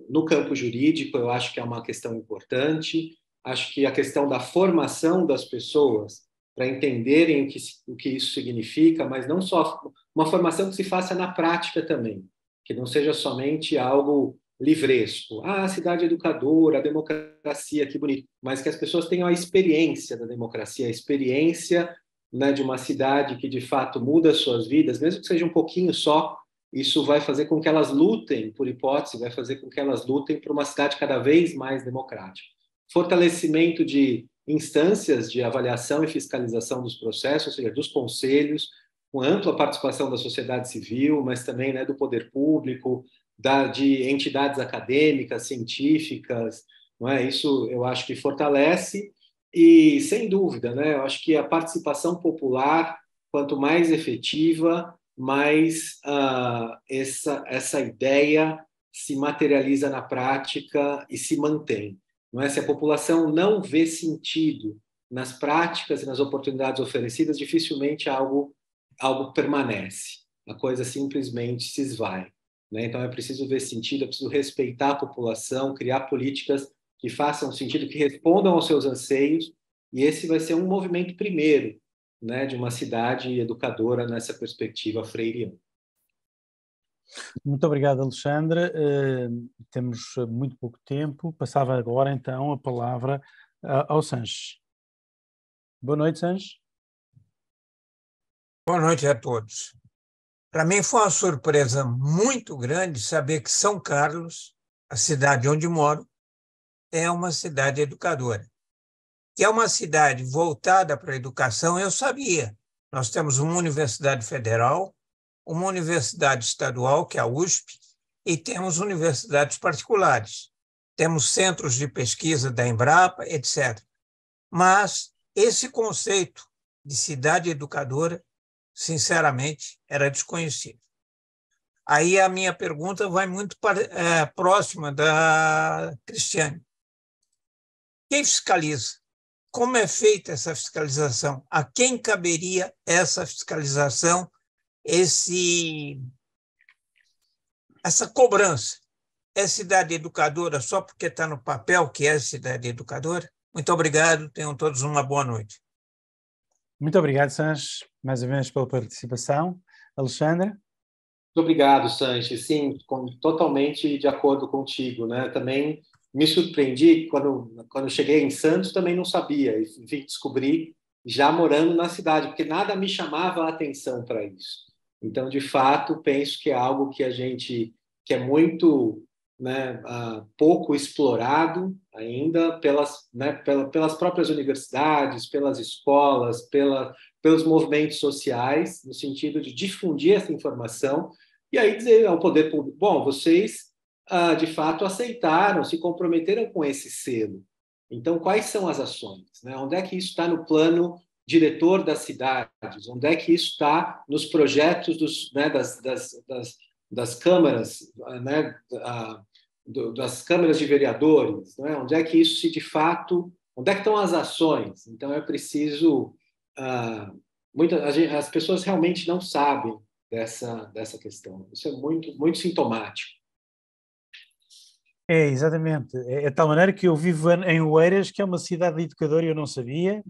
no campo jurídico, eu acho que é uma questão importante. Acho que a questão da formação das pessoas para entenderem o que isso significa, mas não só uma formação que se faça na prática também, que não seja somente algo livresco. A cidade educadora, a democracia, que bonito. Mas que as pessoas tenham a experiência da democracia, a experiência, né, de uma cidade que de fato muda suas vidas, mesmo que seja um pouquinho só, isso vai fazer com que elas lutem, por hipótese, vai fazer com que elas lutem por uma cidade cada vez mais democrática. Fortalecimento de instâncias de avaliação e fiscalização dos processos, ou seja, dos conselhos, com ampla participação da sociedade civil, mas também, né, do poder público, de entidades acadêmicas, científicas, não é? Isso eu acho que fortalece. E, sem dúvida, né, eu acho que a participação popular, quanto mais efetiva, mais essa ideia se materializa na prática e se mantém. Não é? Se a população não vê sentido nas práticas e nas oportunidades oferecidas, dificilmente algo permanece. A coisa simplesmente se esvai. Né? Então, é preciso ver sentido, é preciso respeitar a população, criar políticas que façam sentido, que respondam aos seus anseios, e esse vai ser um movimento primeiro, né, de uma cidade educadora nessa perspectiva freiriana. Muito obrigado, Alexandre. Temos muito pouco tempo. Passava agora, então, a palavra ao Sanches. Boa noite, Sanches. Boa noite a todos. Para mim foi uma surpresa muito grande saber que São Carlos, a cidade onde moro, é uma cidade educadora. Que é uma cidade voltada para a educação, eu sabia. Nós temos uma universidade federal, uma universidade estadual, que é a USP, e temos universidades particulares. Temos centros de pesquisa da Embrapa, etc. Mas esse conceito de cidade educadora, sinceramente, era desconhecido. Aí a minha pergunta vai muito próxima da Cristiane. Quem fiscaliza? Como é feita essa fiscalização? A quem caberia essa fiscalização, essa cobrança? É cidade educadora só porque está no papel que é cidade educadora? Muito obrigado, tenham todos uma boa noite. Muito obrigado, Sanches, mais uma vez pela participação. Alexandre? Muito obrigado, Sanches. Sim, totalmente de acordo contigo, né? Também me surpreendi quando cheguei em Santos, também não sabia, e vim descobrir já morando na cidade, porque nada me chamava a atenção para isso. Então, de fato, penso que é algo que que é muito, né, pouco explorado ainda pelas próprias universidades, pelas escolas, pelos movimentos sociais, no sentido de difundir essa informação e aí dizer ao poder público, bom, vocês de fato aceitaram, se comprometeram com esse selo. Então, quais são as ações? Né? Onde é que isso está no plano diretor das cidades? Onde é que isso está nos projetos das câmaras, né, das câmaras de vereadores? Né? Onde é que isso se de fato... Onde é que estão as ações? Então, é preciso... as pessoas realmente não sabem dessa questão. Isso é muito, muito sintomático. É, exatamente. É de tal maneira que eu vivo em Oeiras, que é uma cidade educadora e eu não sabia.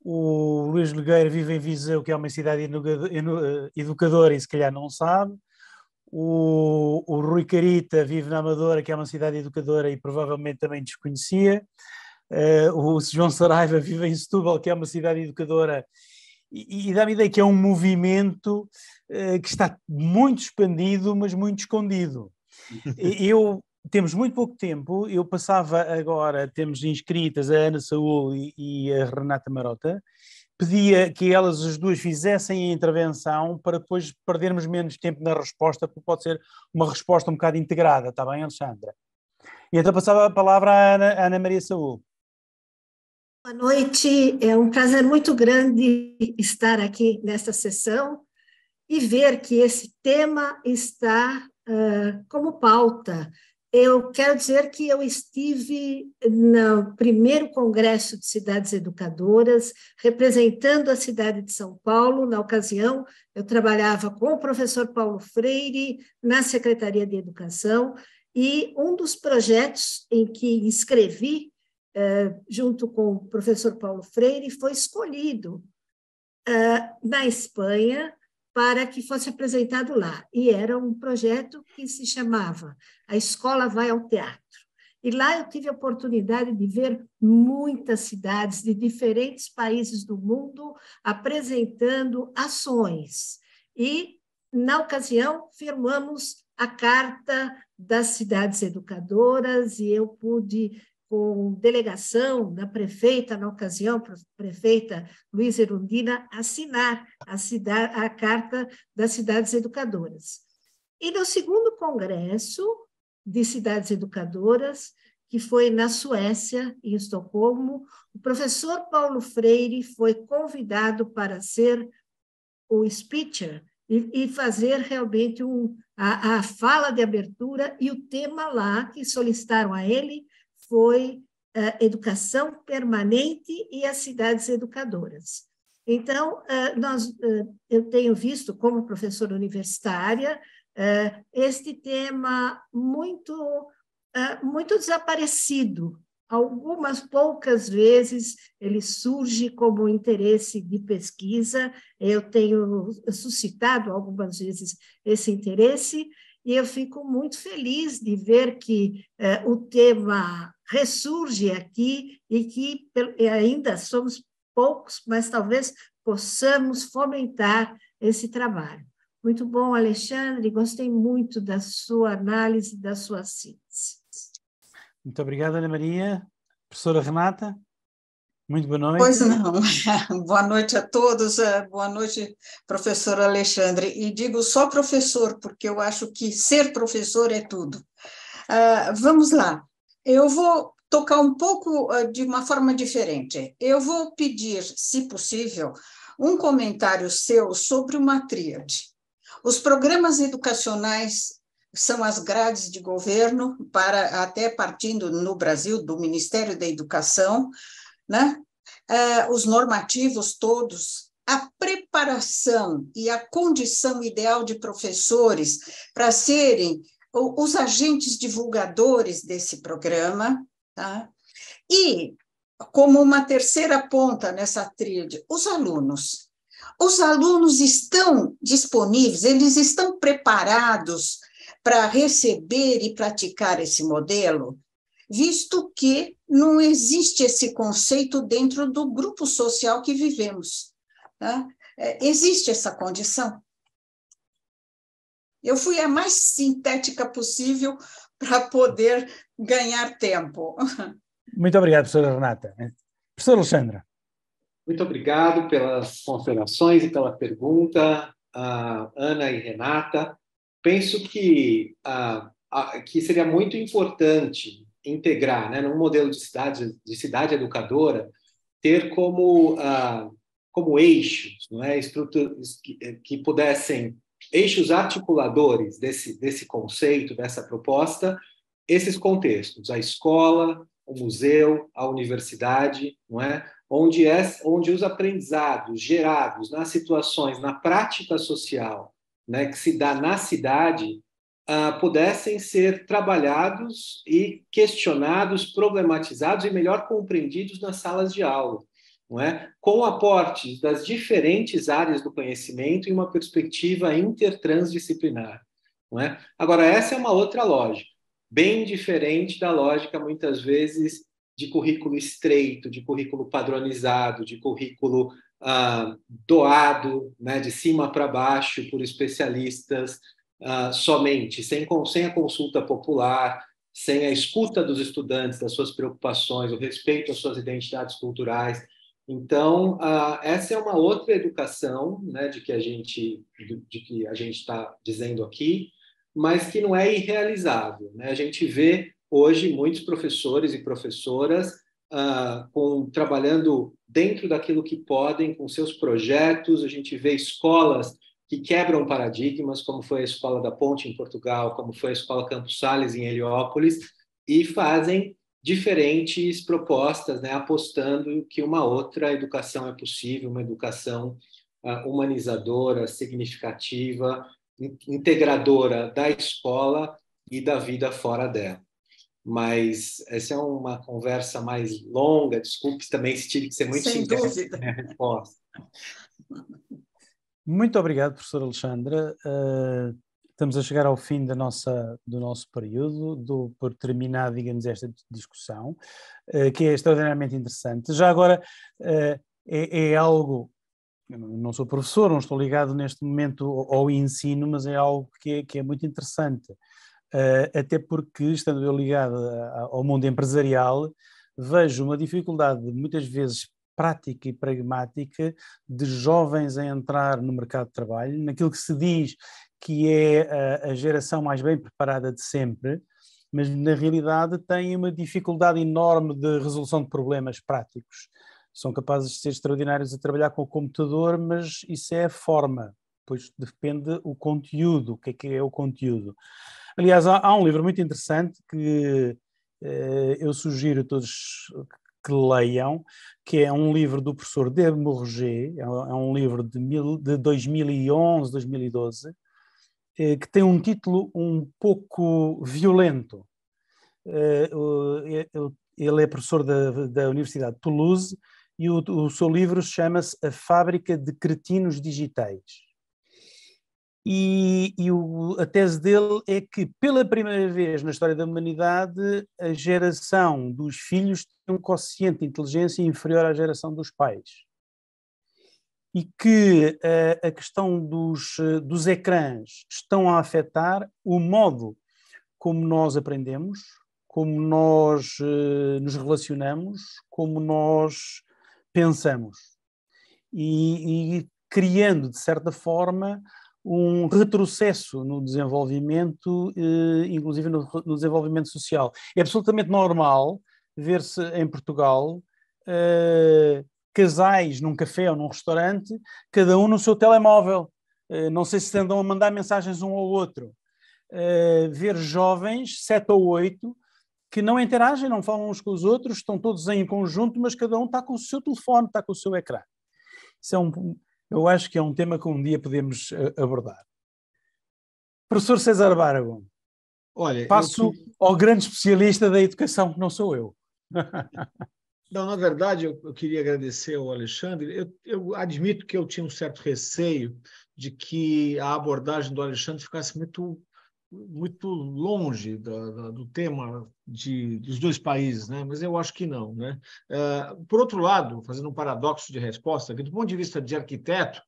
O Luís Nogueira vive em Viseu, que é uma cidade educadora e se calhar não sabe. O Rui Carita vive na Amadora, que é uma cidade educadora e provavelmente também desconhecia. O João Saraiva vive em Setúbal, que é uma cidade educadora, e dá-me a ideia que é um movimento que está muito expandido, mas muito escondido. Temos muito pouco tempo, eu passava agora, temos inscritas a Ana Saúl e a Renata Marota, pedia que elas as duas fizessem a intervenção para depois perdermos menos tempo na resposta, porque pode ser uma resposta um bocado integrada, está bem, Alexandra? E então passava a palavra à Ana Maria Saúl. Boa noite, é um prazer muito grande estar aqui nesta sessão e ver que esse tema está como pauta. Eu quero dizer que eu estive no primeiro Congresso de Cidades Educadoras, representando a cidade de São Paulo. Na ocasião, eu trabalhava com o professor Paulo Freire na Secretaria de Educação, e um dos projetos em que escrevi, junto com o professor Paulo Freire, foi escolhido na Espanha para que fosse apresentado lá. E era um projeto que se chamava A Escola Vai ao Teatro. E lá eu tive a oportunidade de ver muitas cidades de diferentes países do mundo apresentando ações. E, na ocasião, firmamos a Carta das Cidades Educadoras, e eu pude, com delegação da prefeita, na ocasião, prefeita Luísa Erundina, assinar a Carta das Cidades Educadoras. E no segundo Congresso de Cidades Educadoras, que foi na Suécia, em Estocolmo, o professor Paulo Freire foi convidado para ser o speaker e fazer realmente a fala de abertura, e o tema lá que solicitaram a ele foi educação permanente e as cidades educadoras. Então, eu tenho visto, como professora universitária, este tema muito desaparecido. Algumas poucas vezes ele surge como interesse de pesquisa, eu tenho suscitado algumas vezes esse interesse, e eu fico muito feliz de ver que o tema ressurge aqui e que ainda somos poucos, mas talvez possamos fomentar esse trabalho. Muito bom, Alexandre, gostei muito da sua análise, da sua síntese. Muito obrigado, Ana Maria. Professora Renata, muito boa noite. Pois não. Boa noite a todos, boa noite, professor Alexandre. E digo só professor, porque eu acho que ser professor é tudo. Vamos lá. Eu vou tocar um pouco de uma forma diferente. Eu vou pedir, se possível, um comentário seu sobre uma tríade. Os programas educacionais são as grades de governo, até partindo no Brasil do Ministério da Educação, né? Os normativos todos, a preparação e a condição ideal de professores para serem os agentes divulgadores desse programa, tá? E, como uma terceira ponta nessa tríade, os alunos. Os alunos estão disponíveis, eles estão preparados para receber e praticar esse modelo, visto que não existe esse conceito dentro do grupo social que vivemos. Tá? Existe essa condição? Eu fui a mais sintética possível para poder ganhar tempo. Muito obrigado, professora Renata. Professora Alexandra. Muito obrigado pelas considerações e pela pergunta, Ana e Renata. Penso que seria muito importante integrar, né, num modelo de cidade educadora, ter como eixos, não é, estruturas que pudessem, eixos articuladores desse conceito, dessa proposta, esses contextos, a escola, o museu, a universidade, não é? Onde os aprendizados gerados nas situações, na prática social, né, que se dá na cidade, pudessem ser trabalhados e questionados, problematizados e melhor compreendidos nas salas de aula, não é? Com aportes das diferentes áreas do conhecimento e uma perspectiva intertransdisciplinar. não é? Agora, essa é uma outra lógica, bem diferente da lógica, muitas vezes, de currículo estreito, de currículo padronizado, de currículo doado, né, de cima para baixo, por especialistas somente, sem a consulta popular, sem a escuta dos estudantes, das suas preocupações, o respeito às suas identidades culturais. Então, essa é uma outra educação, né, de que a gente está dizendo aqui, mas que não é irrealizável, né? A gente vê hoje muitos professores e professoras trabalhando dentro daquilo que podem, com seus projetos. A gente vê escolas que quebram paradigmas, como foi a Escola da Ponte em Portugal, como foi a Escola Campos Sales em Heliópolis, e fazem diferentes propostas, né, apostando que uma outra educação é possível, uma educação humanizadora, significativa, integradora da escola e da vida fora dela. Mas essa é uma conversa mais longa, desculpe também se tive que ser muito sintético na minha resposta. Muito obrigado, professora Alexandra. Estamos a chegar ao fim do nosso período, dou por terminar, digamos, esta discussão, que é extraordinariamente interessante. Já agora, é algo, eu não sou professor, não estou ligado neste momento ao ensino, mas é algo que é muito interessante, até porque, estando eu ligado ao mundo empresarial, vejo uma dificuldade, muitas vezes, prática e pragmática de jovens a entrar no mercado de trabalho, naquilo que se diz que é a geração mais bem preparada de sempre, mas na realidade têm uma dificuldade enorme de resolução de problemas práticos. São capazes de ser extraordinários a trabalhar com o computador, mas isso é a forma, pois depende o conteúdo, o que é o conteúdo. Aliás, há um livro muito interessante que eu sugiro a todos que leiam, que é um livro do professor de Morger, é um livro de 2011, 2012, que tem um título um pouco violento. Ele é professor da Universidade de Toulouse e o seu livro chama-se A Fábrica de Cretinos Digitais. E a tese dele é que, pela primeira vez na história da humanidade, a geração dos filhos tem um quociente de inteligência inferior à geração dos pais. E que a questão dos ecrãs estão a afetar o modo como nós aprendemos, como nós nos relacionamos, como nós pensamos. E criando, de certa forma, um retrocesso no desenvolvimento, inclusive no desenvolvimento social. É absolutamente normal ver-se em Portugal casais num café ou num restaurante, cada um no seu telemóvel. Não sei se andam a mandar mensagens um ao outro. Ver jovens, 7 ou 8, que não interagem, não falam uns com os outros, estão todos em conjunto, mas cada um está com o seu telefone, está com o seu ecrã. Isso eu acho que é um tema que um dia podemos abordar. Professor César Bárago, olha, passo ao grande especialista da educação, que não sou eu. Não, na verdade, eu queria agradecer ao Alexandre. Eu admito que eu tinha um certo receio de que a abordagem do Alexandre ficasse muito longe do tema dos dois países, né? Mas eu acho que não, né? Por outro lado, fazendo um paradoxo de resposta, do ponto de vista de arquiteto,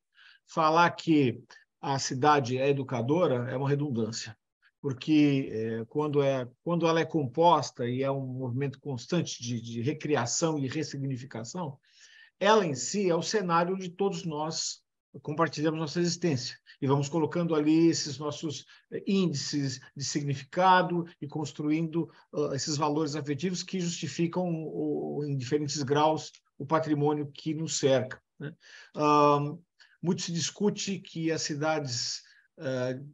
falar que a cidade é educadora é uma redundância, porque quando ela é composta e é um movimento constante de recriação e ressignificação, ela em si é o cenário onde todos nós compartilhamos nossa existência e vamos colocando ali esses nossos índices de significado e construindo esses valores afetivos que justificam em diferentes graus o patrimônio que nos cerca, né? Muito se discute que as cidades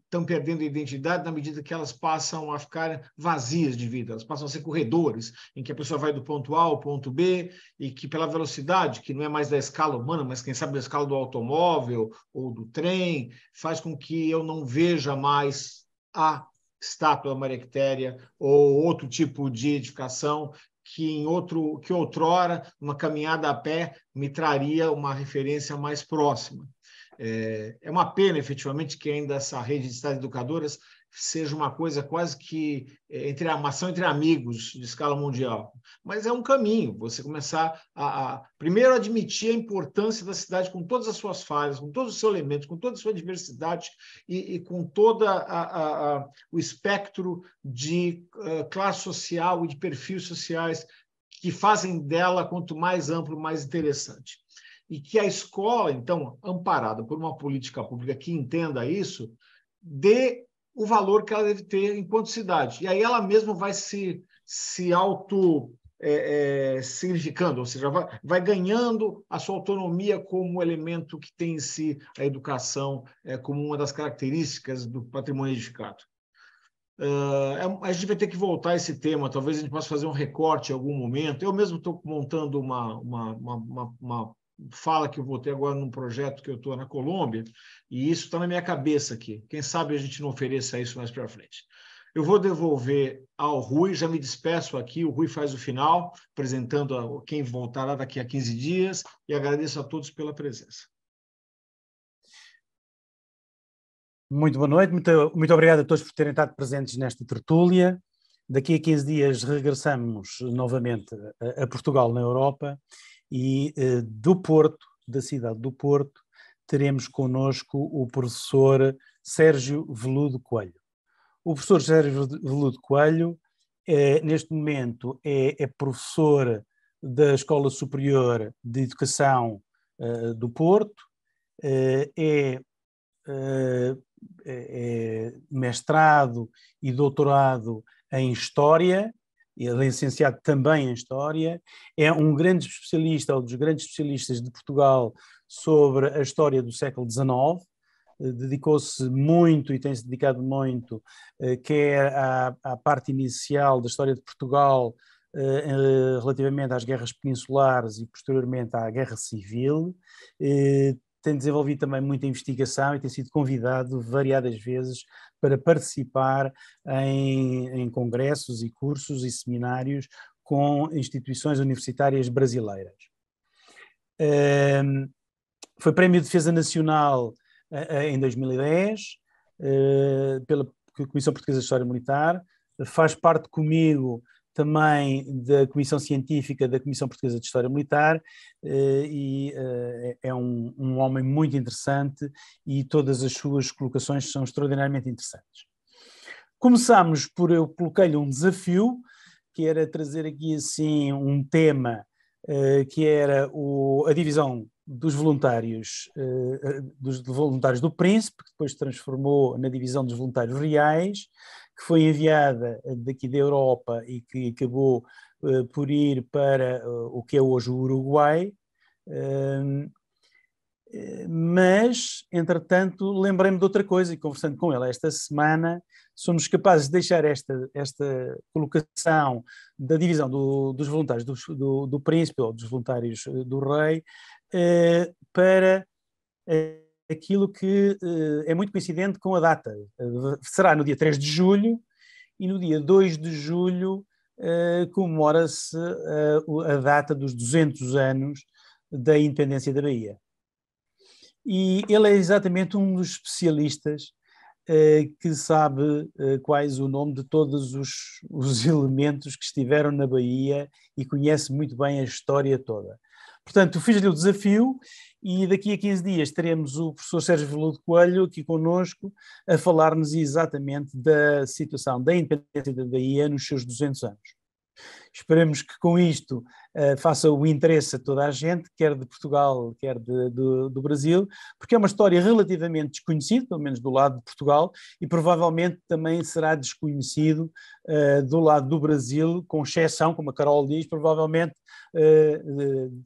estão perdendo a identidade na medida que elas passam a ficar vazias de vida, elas passam a ser corredores, em que a pessoa vai do ponto A ao ponto B e que pela velocidade, que não é mais da escala humana, mas quem sabe da escala do automóvel ou do trem, faz com que eu não veja mais a estátua da Maria Quitéria ou outro tipo de edificação que outrora, uma caminhada a pé, me traria uma referência mais próxima. É uma pena, efetivamente, que ainda essa rede de cidades educadoras seja uma coisa quase que uma ação entre amigos de escala mundial. Mas é um caminho, você começar primeiro, admitir a importância da cidade com todas as suas falhas, com todos os seus elementos, com toda a sua diversidade e com todo o espectro de classe social e de perfis sociais que fazem dela, quanto mais amplo, mais interessante. E que a escola, então, amparada por uma política pública que entenda isso, dê o valor que ela deve ter enquanto cidade. E aí ela mesma vai se significando, ou seja, vai ganhando a sua autonomia como elemento que tem em si a educação como uma das características do patrimônio edificado. A gente vai ter que voltar a esse tema, talvez a gente possa fazer um recorte em algum momento. Eu mesmo estou montando uma fala que eu vou ter agora num projeto que eu estou na Colômbia, e isso está na minha cabeça aqui. Quem sabe a gente não ofereça isso mais para frente. Eu vou devolver ao Rui, já me despeço aqui, o Rui faz o final, apresentando quem voltará daqui a 15 dias, e agradeço a todos pela presença. Muito boa noite, muito obrigado a todos por terem estado presentes nesta tertúlia. Daqui a 15 dias regressamos novamente a Portugal, na Europa, e do Porto, da cidade do Porto, teremos connosco o professor Sérgio Veludo Coelho. O professor Sérgio Veludo Coelho, neste momento, é professor da Escola Superior de Educação do Porto, é mestrado e doutorado em História, ele é licenciado também em História, é um grande especialista, ou dos grandes especialistas de Portugal sobre a história do século XIX, dedicou-se muito e tem-se dedicado muito, quer à parte inicial da história de Portugal, relativamente às guerras peninsulares e posteriormente à Guerra Civil. Tem desenvolvido também muita investigação e tem sido convidado variadas vezes para participar em congressos e cursos e seminários com instituições universitárias brasileiras. Foi Prémio de Defesa Nacional em 2010 pela Comissão Portuguesa de História Militar, faz parte comigo também da Comissão Científica da Comissão Portuguesa de História Militar, e é um homem muito interessante e todas as suas colocações são extraordinariamente interessantes. Começámos eu coloquei-lhe um desafio, que era trazer aqui assim um tema que era a divisão dos voluntários do Príncipe, que depois se transformou na divisão dos voluntários reais, que foi enviada daqui da Europa e que acabou por ir para o que é hoje o Uruguai, mas, entretanto, lembrei-me de outra coisa e, conversando com ele esta semana, somos capazes de deixar esta colocação da divisão dos voluntários do Príncipe, ou dos voluntários do Rei, para aquilo que é muito coincidente com a data. Será no dia 3 de julho e no dia 2 de julho comemora-se a data dos 200 anos da independência da Bahia. E ele é exatamente um dos especialistas que sabe quais o nome de todos os elementos que estiveram na Bahia e conhece muito bem a história toda. Portanto, fiz-lhe o desafio e daqui a 15 dias teremos o professor Sérgio Veludo Coelho aqui connosco a falar-nos exatamente da situação da independência da Bahia nos seus 200 anos. Esperemos que com isto faça o interesse a toda a gente, quer de Portugal, quer do Brasil, porque é uma história relativamente desconhecida, pelo menos do lado de Portugal, e provavelmente também será desconhecido do lado do Brasil, com exceção, como a Carol diz, provavelmente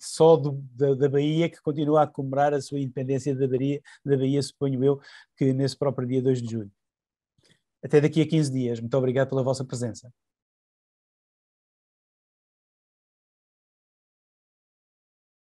só da Bahia, que continua a comemorar a sua independência da Bahia, suponho eu, que nesse próprio dia 2 de julho. Até daqui a 15 dias. Muito obrigado pela vossa presença.